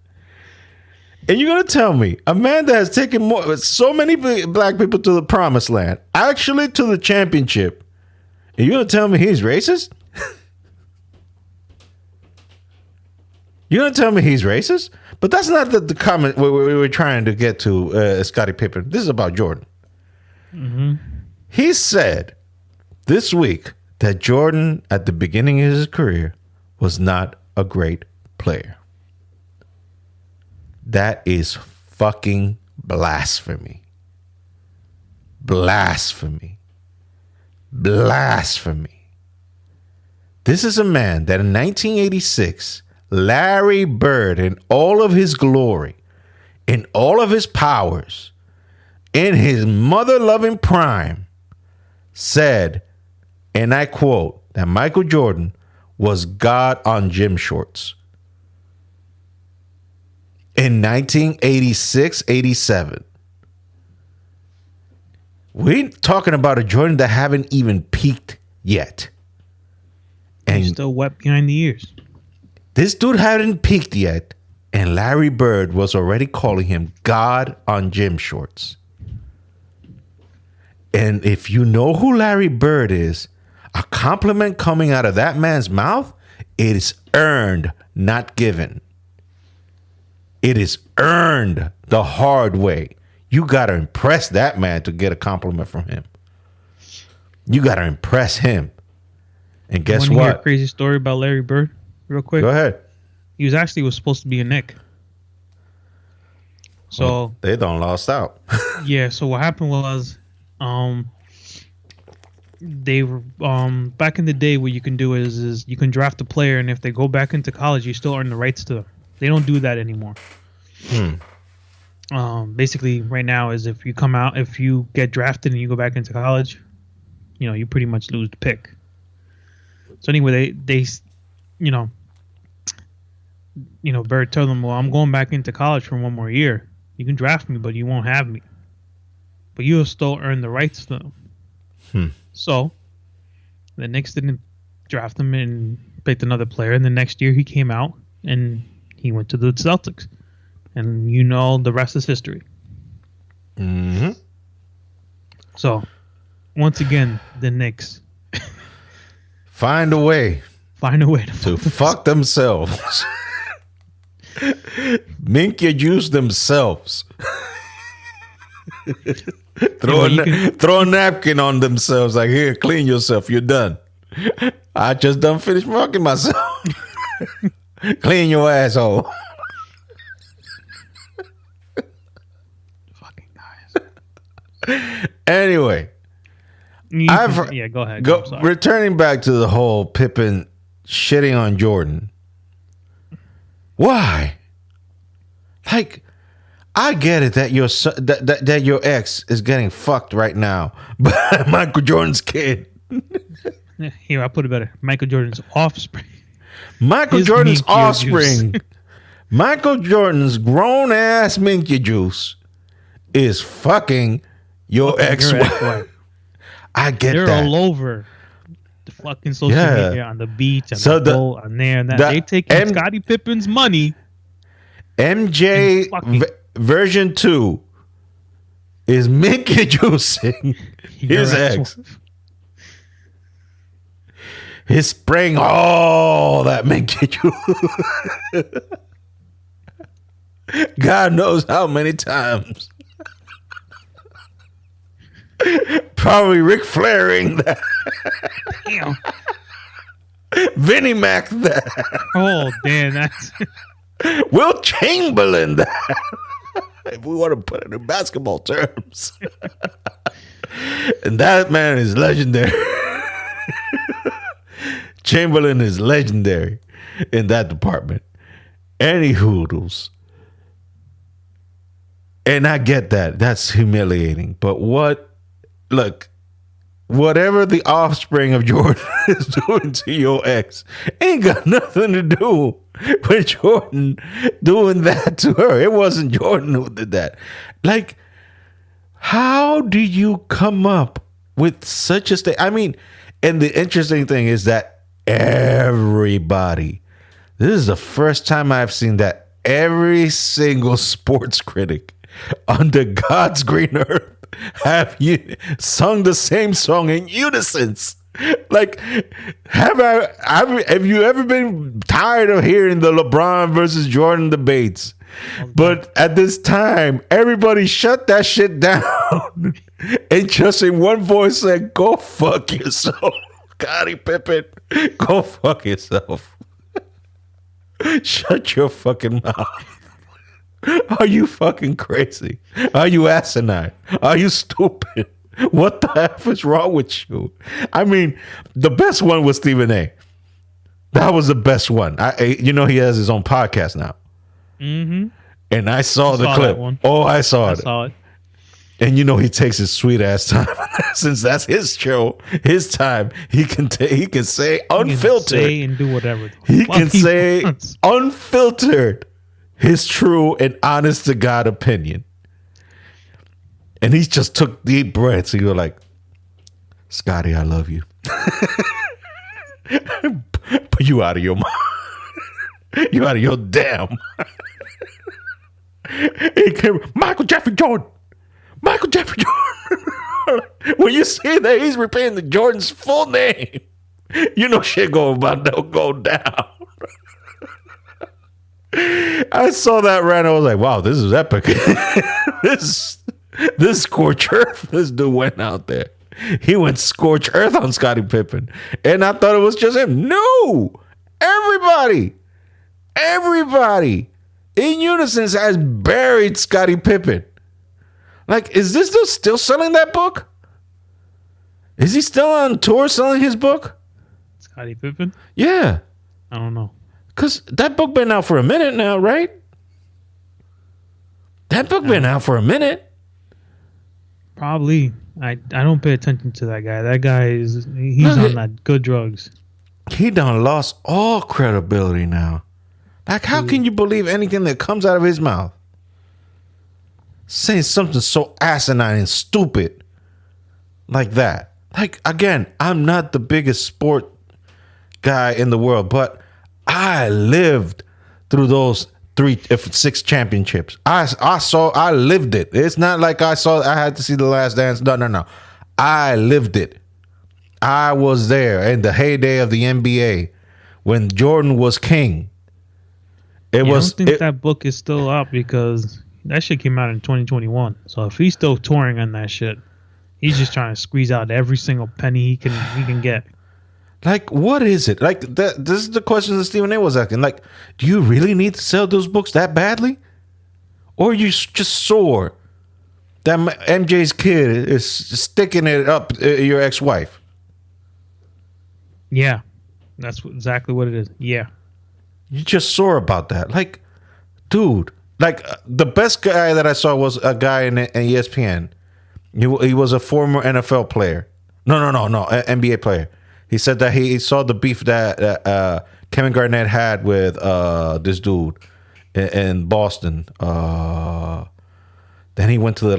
And you're going to tell me a man that has taken so many black people to the promised land, actually to the championship, and you're going to tell me he's racist? You're going to tell me he's racist? But that's not the comment we were trying to get to, Scottie Pippen. This is about Jordan. Mm-hmm. He said this week that Jordan, at the beginning of his career, was not a great player. That is fucking blasphemy. Blasphemy. Blasphemy. This is a man that in 1986, Larry Bird, in all of his glory, in all of his powers, in his mother-loving prime, said, and I quote, that Michael Jordan was God on gym shorts. In 1986, 87. We're talking about a Jordan that haven't even peaked yet. And He's still wet behind the ears. this dude hadn't peaked yet, and Larry Bird was already calling him God on gym shorts. And if you know who Larry Bird is, a compliment coming out of that man's mouth, it is earned, not given. It is earned the hard way. You got to impress that man to get a compliment from him. You got to impress him. And guess Wanna hear a what? crazy story about Larry Bird, real quick. Go ahead. He was supposed to be a Knick. So Well, they done lost out. yeah. So what happened was, they were back in the day. What you can do is you can draft a player, and if they go back into college, you still earn the rights to them. They don't do that anymore. Basically, right now is if you get drafted and you go back into college, you pretty much lose the pick. So anyway, they Bird told them, well, I'm going back into college for one more year. You can draft me, but you won't have me. But you'll still earn the rights to them. So the Knicks didn't draft him and picked another player. And the next year he came out and he went to the Celtics. And the rest is history. Mm-hmm. So once again, the Knicks Find a way find a way to fuck themselves. Mink your juice themselves. Throw a napkin on themselves. Like, here, clean yourself. You're done. I just done finished fucking myself. Clean your asshole. fucking guys. Anyway, Yeah, go ahead. I'm sorry. returning back to the whole Pippen shitting on Jordan. Why? Like, I get it that that your ex is getting fucked right now by Michael Jordan's kid. Here, I put it better. Michael Jordan's offspring. Michael His Jordan's Minky offspring. juice. Michael Jordan's grown ass Minky Juice is fucking your ex-wife. ex-wife. I get They're that. all over the fucking social Yeah. media, on the beach, on So the the- boat, on there and that. the They taking Scottie Pippen's money. MJ Fucking- version 2 is Minky Juicing his Your ex. ex-wife. He's spraying all that Minky Juice. God knows how many times. Probably Ric Flairing that. Damn. Vinnie Mac that. Oh, damn. That's Will Chamberlain that. If we want to put it in basketball terms. And that man is legendary. Chamberlain is legendary in that department. Any hoodles. And I get that. That's humiliating. But whatever the offspring of Jordan is doing to your ex ain't got nothing to do with Jordan doing that to her. It wasn't Jordan who did that. Like, how do you come up with such a state? I mean, and the interesting thing is that everybody, this is the first time I've seen that every single sports critic under God's green earth have you sung the same song in unison. Like, have you ever been tired of hearing the LeBron versus Jordan debates? But at this time, everybody shut that shit down and just in one voice said, "Go fuck yourself, Scottie Pippen. Go fuck yourself. Shut your fucking mouth. Are you fucking crazy? Are you asinine? Are you stupid? What the F is wrong with you?" I mean, the best one was Stephen A. That was the best one. He has his own podcast now. mm-hmm. And I saw the Saw clip. that one. Oh, I saw I it. saw it. And he takes his sweet ass time. Since that's his show, his time, he can say He can unfiltered. say and do whatever. the He fuck can say wants. unfiltered his true and honest to God opinion. And he just took deep breaths. He was like, "Scotty, I love you." But you out of your mind. You out of your damn. He came, Michael Jeffrey Jordan. Michael Jeffrey Jordan. When you see that he's repeating the Jordan's full name, shit about to go down. I saw that rant. I was like, wow, this is epic. this scorch earth. This dude went out there. He went scorch earth on Scottie Pippen. And I thought it was just him. No. Everybody in unison has buried Scottie Pippen. Like, is this dude still selling that book? Is he still on tour selling his book? Scottie Pippen? Yeah. I don't know. Because that book been out for a minute now, right? That book been out for a minute. Probably. I don't pay attention to that guy. That guy he's on that good drugs. He done lost all credibility now. Like, how can you believe anything that comes out of his mouth? Saying something so asinine and stupid like that. Like, again, I'm not the biggest sport guy in the world, but I lived through those 6 championships. I lived it. It's not like I had to see The Last Dance. No. I lived it. I was there in the heyday of the NBA when Jordan was king. I don't think that book is still out because that shit came out in 2021. So if he's still touring on that shit, he's just trying to squeeze out every single penny he can get. Like, what is it? Like, this is the question that Stephen A was asking. Like, do you really need to sell those books that badly? Or are you just sore that MJ's kid is sticking it up your ex-wife? Yeah, that's exactly what it is. Yeah. You're just sore about that. Like, dude, like, the best guy that I saw was a guy in ESPN. He was a former NFL player. No, NBA player. He said that he saw the beef that Kevin Garnett had with this dude in Boston. Then he went to the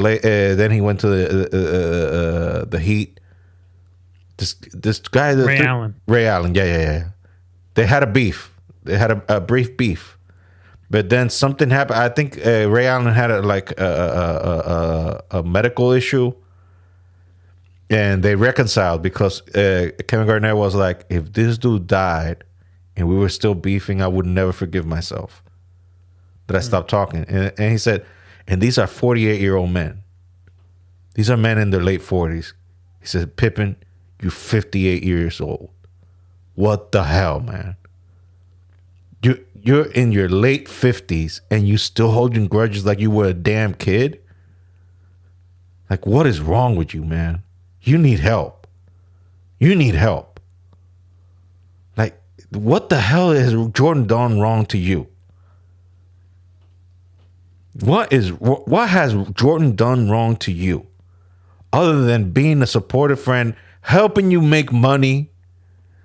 Heat. This guy, Ray Allen. Yeah. They had a beef. They had a brief beef, but then something happened. I think Ray Allen had a medical issue. And they reconciled because Kevin Garnett was like, if this dude died and we were still beefing, I would never forgive myself that I stopped talking. And he said, and these are 48-year-old men. These are men in their late 40s. He said, Pippen, you're 58 years old. What the hell, man? You're in your late 50s and you still holding grudges like you were a damn kid? Like, what is wrong with you, man? You need help. Like, what the hell has Jordan done wrong to you? What has Jordan done wrong to you? Other than being a supportive friend, helping you make money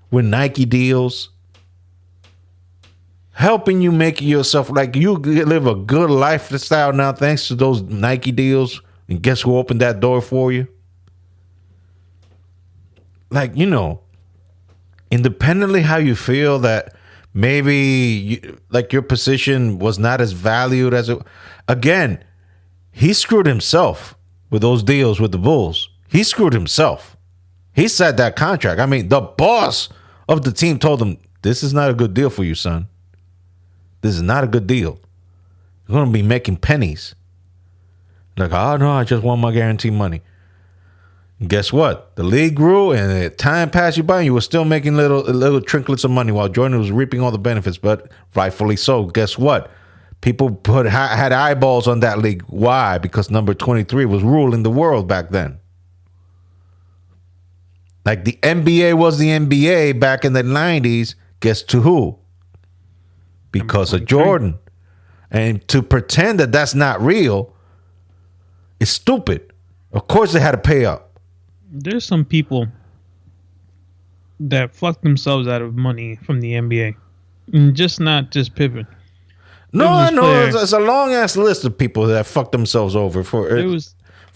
with Nike deals, helping you make yourself, like, you live a good lifestyle now thanks to those Nike deals. And guess who opened that door for you? Like, independently how you feel that maybe your position was not as valued as it. Again, he screwed himself with those deals with the Bulls. He screwed himself. He said that contract. I mean, the boss of the team told him, this is not a good deal for you, son. This is not a good deal. You're going to be making pennies. Like, oh, no, I just want my guarantee money. And guess what? The league grew and time passed you by and you were still making little trinklets of money while Jordan was reaping all the benefits, but rightfully so. Guess what? People had eyeballs on that league. Why? Because number 23 was ruling the world back then. Like, the NBA was the NBA back in the 90s. Guess to who? Because of Jordan. And to pretend that that's not real is stupid. Of course they had to pay up. There's some people that fuck themselves out of money from the NBA. And not just Pippen. No, I know. It's a long ass list of people that fucked themselves over for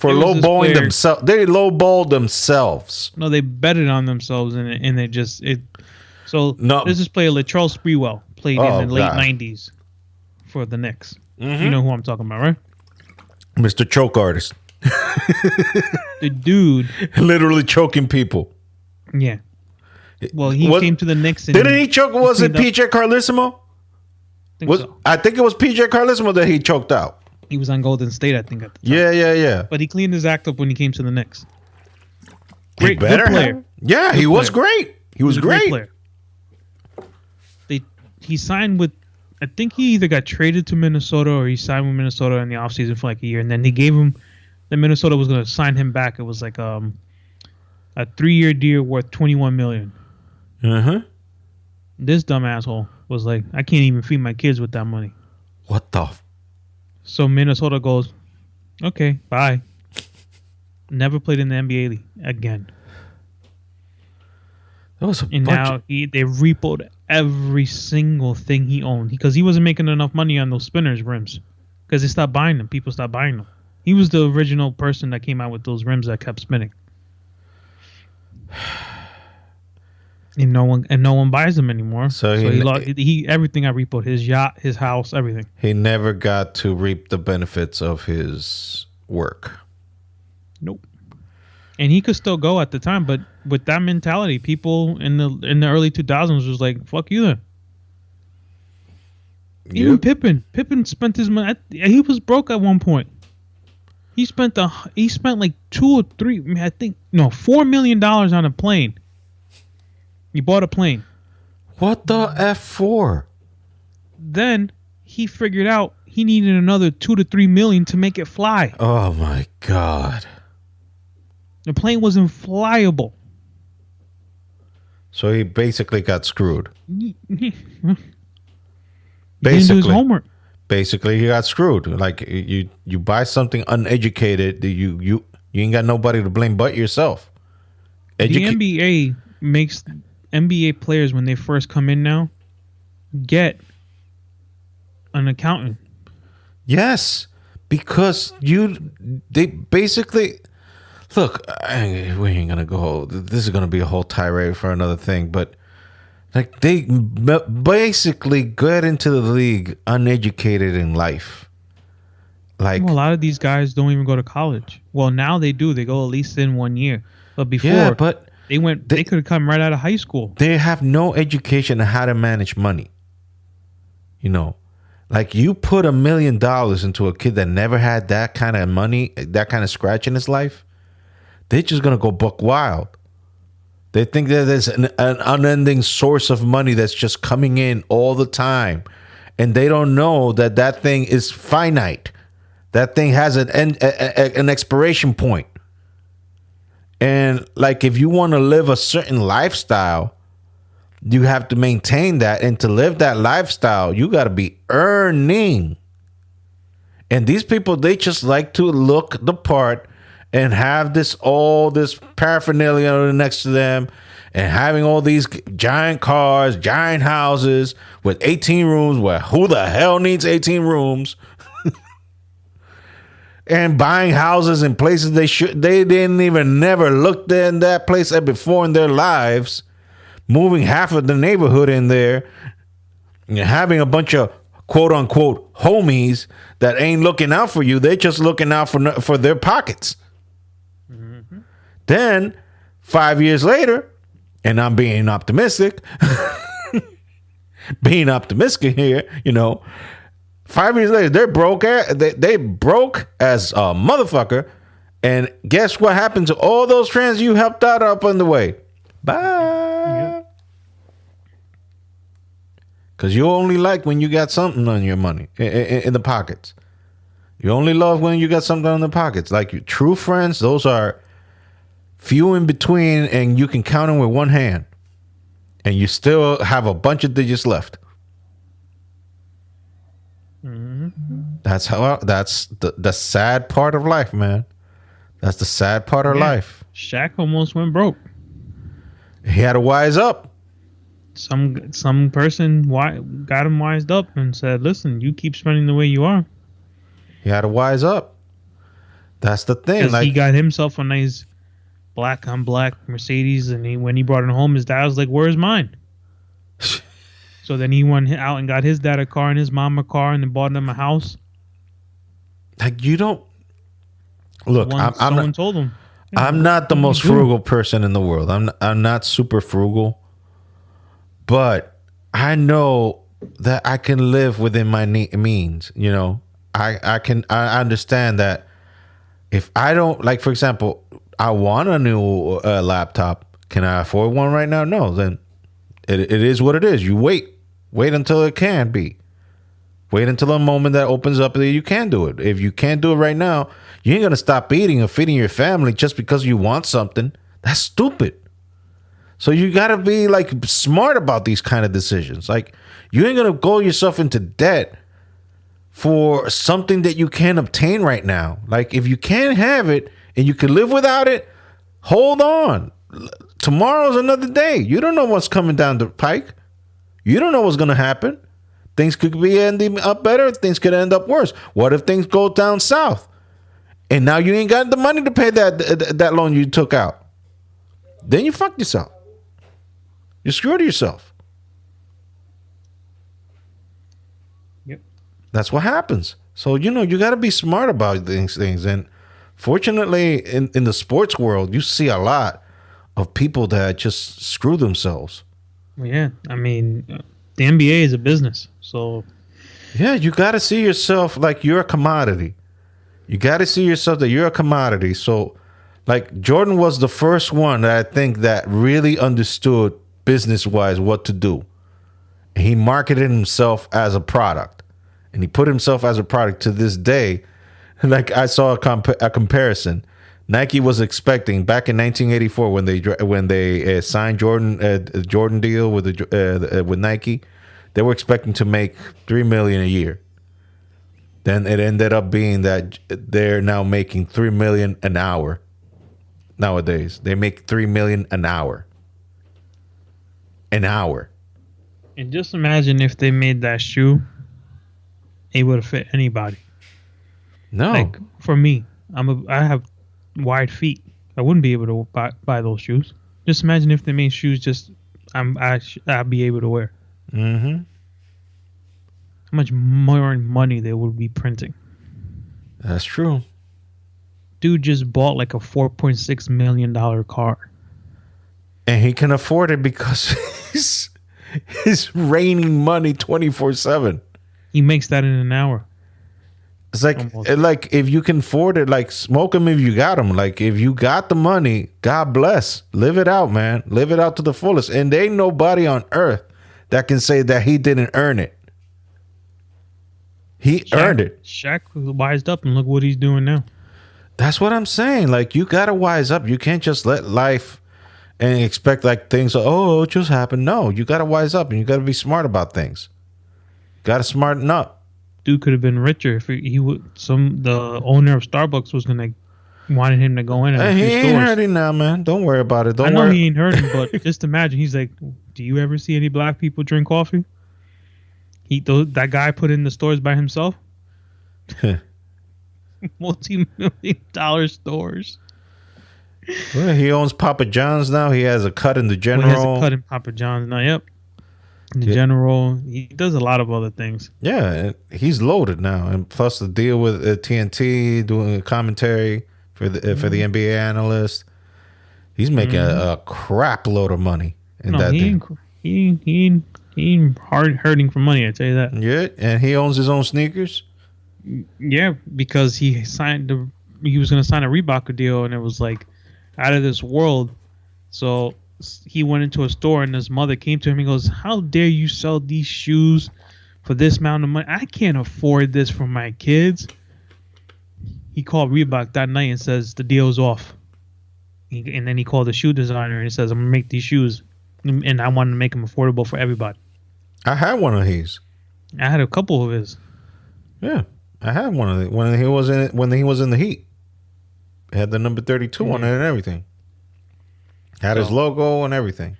lowballing themselves. They lowballed themselves. No, they betted on themselves and they just it. So let's just play Latrell Sprewell played in the late 90s for the Knicks. Mm-hmm. You know who I'm talking about, right? Mr. Choke Artist. The dude literally choking people. Yeah. Well, he came to the Knicks. And didn't he choke? Was it PJ Carlissimo? think so. I think it was PJ Carlesimo that he choked out. He was on Golden State, I think, at the time. Yeah. But he cleaned his act up when he came to the Knicks. He Great, better good player. have. Yeah, he was great. He was He's a great great. player. He signed with, I think he either got traded to Minnesota or he signed with Minnesota in the offseason for like a year. And then they gave him, the Minnesota was going to sign him back. It was like a 3-year deal worth $21 million. This dumb asshole was like, I can't even feed my kids with that money. What the? So Minnesota goes, okay, bye. Never played in the NBA again. That was a And bunch now of, they repoed every single thing he owned because he wasn't making enough money on those spinners rims because they stopped buying them. People stopped buying them. He was the original person that came out with those rims that kept spinning. And no one buys them anymore. So he everything I repoed, his yacht, his house, everything. he never got to reap the benefits of his work. Nope. And he could still go at the time, but with that mentality, people in the early 2000s was like, "Fuck you then." Even Pippen spent his money. He was broke at one point. He spent like $4 million on a plane. He bought a plane. What the F for? Then he figured out he needed another $2 to $3 million to make it fly. Oh my God. The plane wasn't flyable. So he basically got screwed. He didn't do his homework. Basically, he got screwed. Like you buy something uneducated, you ain't got nobody to blame but yourself. The NBA makes NBA players when they first come in now get an accountant. Yes, because they basically look. We ain't gonna go. This is gonna be a whole tirade for another thing, but. Like they basically get into the league uneducated in life. Like a lot of these guys don't even go to college. Well, now they do. They go at least in 1 year. But before, they could have come right out of high school. They have no education on how to manage money. You know, like you put $1 million into a kid that never had that kind of money, that kind of scratch in his life, they're just gonna go buck wild. They think that there's an unending source of money that's just coming in all the time. And they don't know that thing is finite. That thing has an expiration point. And like if you want to live a certain lifestyle, you have to maintain that. And to live that lifestyle, you got to be earning. And these people, they just like to look the part and have all this paraphernalia next to them and having all these giant cars, giant houses with 18 rooms where who the hell needs 18 rooms? And buying houses in places they didn't even never looked in that place at before in their lives, moving half of the neighborhood in there, and having a bunch of quote unquote homies that ain't looking out for you. They're just looking out for their pockets. Then 5 years later, and I'm being optimistic, here, you know, 5 years later, they're broke. They broke as a motherfucker. And guess what happened to all those friends you helped out up on the way? Bye. Because you only like when you got something on your money in the pockets. You only love when you got something in the pockets. Like your true friends, those are few in between, and you can count them with one hand, and you still have a bunch of digits left. That's the sad part of life, man. That's the sad part of life. Shaq almost went broke. He had to wise up. Some person got him wised up and said, "Listen, you keep spending the way you are." He had to wise up. That's the thing. Like he got himself a nice black on black Mercedes, and when he brought it home, his dad was like, "Where's mine?" So then he went out and got his dad a car and his mom a car, and then bought them a house. Like you don't look. Someone told him. I'm not the most frugal person in the world. I'm not super frugal, but I know that I can live within my means. You know, I understand that if I don't, like, for example, I want a new laptop. Can I afford one right now? No. Then it is what it is. You wait until it can be. Wait until the moment that opens up that you can do it. If you can't do it right now, you ain't gonna stop eating or feeding your family just because you want something. That's stupid. So you gotta be like smart about these kind of decisions. Like, you ain't gonna go yourself into debt for something that you can't obtain right now. Like, if you can't have it and you can live without it, hold on. Tomorrow's another day. You don't know what's coming down the pike. You don't know what's gonna happen. Things could be ending up better. Things could end up worse. What if things go down south? And now you ain't got the money to pay that loan you took out. Then you fucked yourself. You screwed yourself. Yep. That's what happens. So, you know, you got to be smart about these things. And fortunately, in the sports world, you see a lot of people that just screw themselves. Well, yeah, I mean, the NBA is a business, so Yeah, you got to see yourself like you're a commodity. You got to see yourself that you're a commodity. So, like, Jordan was the first one that I think that really understood business-wise what to do. And he marketed himself as a product. And he put himself as a product to this day. Like, I saw a comparison. Nike was expecting back in 1984 when they signed Jordan deal with Nike, they were expecting to make $3 million a year. Then it ended up being that they're now making $3 million an hour. Nowadays, they make $3 million an hour. An hour. and just imagine if they made that shoe, it would have fit anybody. No, Like for me, I have wide feet. I wouldn't be able to buy those shoes. Just imagine if they made shoes I'd be able to wear. Mm-hmm. How much more money they would be printing. That's true. Dude just bought like a $4.6 million car. And he can afford it because he's raining money 24/7. He makes that in an hour. It's like Almost. like if you can afford it, like smoke them if you got them. Like if you got the money, God bless. Live it out, man. Live it out to the fullest. And there ain't nobody on earth that can say that he didn't earn it. He earned it. Shaq wised up and look what he's doing now. That's what I'm saying. Like you gotta wise up. You can't just let life and expect like things. Oh, it just happened. No, you gotta wise up and you gotta be smart about things. Gotta smarten up. Dude could have been richer if he would. The owner of Starbucks was gonna wanted him to go in and He a few ain't stores. hurting now, man. Don't worry about it. I Don't know worry. he ain't hurting, but just imagine he's like, "Do you ever see any black people drink coffee?" That guy put in the stores by himself. Multi-million-dollar stores. Well, he owns Papa John's now. He has a cut in the Well, General. he has a cut in Papa John's now. Yep. In the General. He does a lot of other things. Yeah, he's loaded now, and plus the deal with TNT doing a commentary for the NBA analyst. He's making a crap load of money in that he deal. he ain't hurting for money. I tell you that. Yeah, and he owns his own sneakers. Yeah, because he was going to sign a Reebok deal, and it was like out of this world. So he went into a store, and his mother came to him and goes, "How dare you sell these shoes for this amount of money? I can't afford this for my kids." He called Reebok that night and says the deal's off. And then he called the shoe designer and he says, "I'm gonna make these shoes, and I want to make them affordable for everybody." I had one of these. I had a couple of his. Yeah, I had one of the when he was in the Heat. It had the number 32 on it and everything. Had his logo and everything.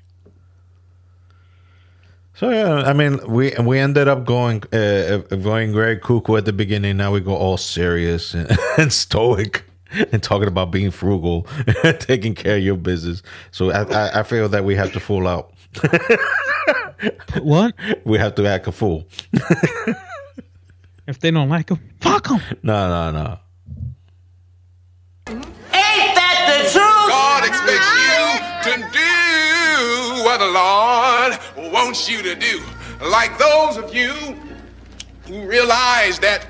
So yeah, I mean, we ended up going Greg Cuckoo at the beginning. Now we go all serious and stoic and talking about being frugal and taking care of your business. So I feel that we have to fool out. What? We have to act a fool. If they don't like them, fuck them. No. Ain't that the truth? God expects you to do what the Lord wants you to do. like those of you who realize that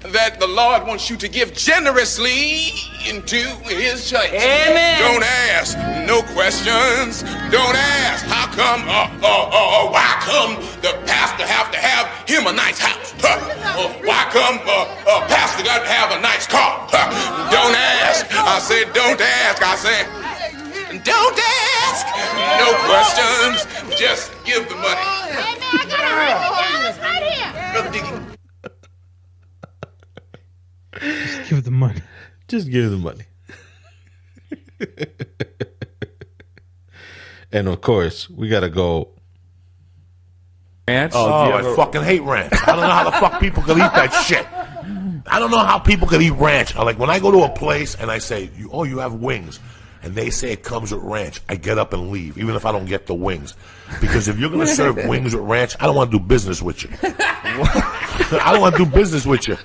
the Lord wants you to give generously into his church. Amen. Don't ask no questions. Don't ask how come why come the pastor have to have him a nice house? Why come pastor got to have a nice car? Don't ask. I said don't ask. I said don't ask no questions. Just give the money. Brother Dickie. Just give the money. Just give the money. And of course, we gotta go. Ranch? Oh, I fucking hate ranch. I don't know how the fuck people could eat that shit. I don't know how people could eat ranch. Like when I go to a place and I say, you have wings, and they say it comes with ranch, I get up and leave, even if I don't get the wings. Because if you're going to serve wings with ranch, I don't want to do business with you. I don't want to do business with you.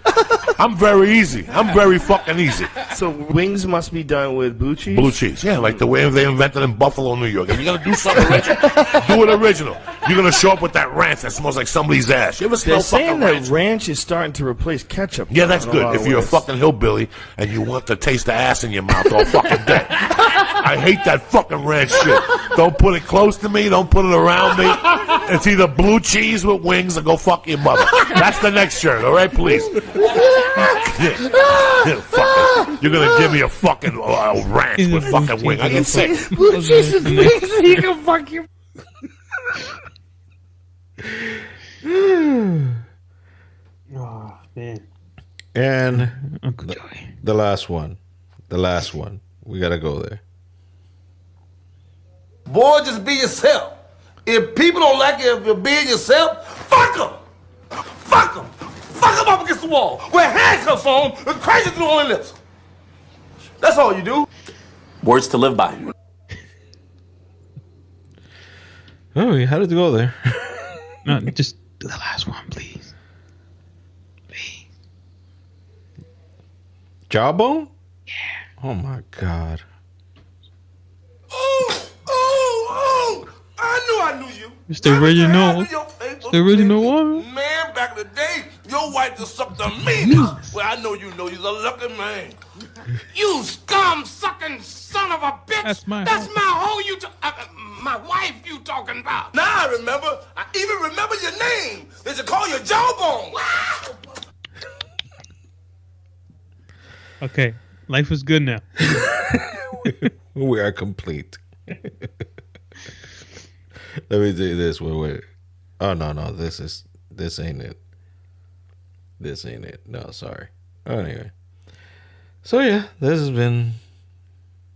I'm very easy. I'm very fucking easy. So wings must be done with blue cheese? Blue cheese, yeah, like the way they invented in Buffalo, New York. If you're going to do something original, do it original. You're going to show up with that ranch that smells like somebody's ass. You ever smell They're fucking saying ranch? that ranch is starting to replace ketchup. Yeah, that's in a good. lot If of you're a ways. fucking hillbilly and you want to taste the ass in your mouth all fucking day. I hate that fucking ranch shit. Don't put it close to me. Don't put it around me. It's either blue cheese with wings or go fuck your mother. That's the next shirt, all right, please. Fucking, you're going to give me a fucking ranch with fucking wing. I get sick. Blue cheese with wings so you can fuck your... Oh man. And Uncle Joey. the last one. We gotta go there. Boy, just be yourself. If people don't like it if you're being yourself, fuck them. Fuck them. Fuck them up against the wall. Wear handcuffs on them and crazy through on their lips. That's all you do. Words to live by. Oh, how did it go there? No, just do the last one, please. Please. Jawbone? Yeah. Oh my God. Oh, I knew you. It's the original. It's the original one. Man, back in the day, your wife just sucked on me. Well, I know you're a lucky man. You scum-sucking son of a bitch. That's my hoe you my wife you talking about. Now I remember. I even remember your name. They should call you Jawbone. Okay. Life is good now. We are complete. Let me do this. Wait. Oh no, this ain't it. This ain't it. No, sorry. Anyway. So yeah, this has been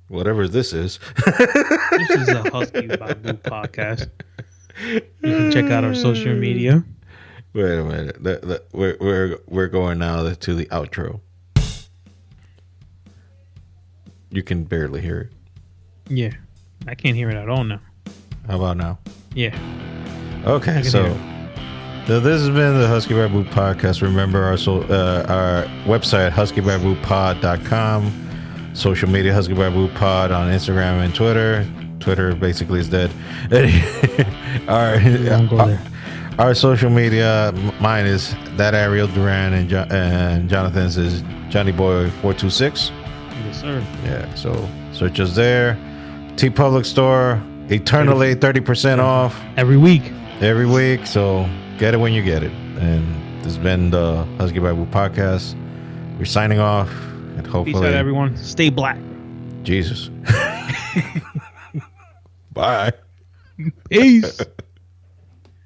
whatever this is. This is a Husky Babu podcast. You can check out our social media. Wait a minute. We're going now to the outro. You can barely hear it. Yeah. I can't hear it at all now. How about now? Yeah. Okay, so this has been the Husky Babu podcast. Remember our website, huskybaboopod.com. Social media, Husky Babu Pod on Instagram and Twitter. Twitter basically is dead. Our social media, mine is that Ariel Duran, and Jonathan's is Johnny Boy 426. Yes, sir. Yeah, so search us there. T Public Store, eternally 30% off every week. So get it when you get it. And this has been the Husky Babu podcast. We're signing off, and hopefully, peace out, everyone. Stay black. Jesus. Bye. Peace.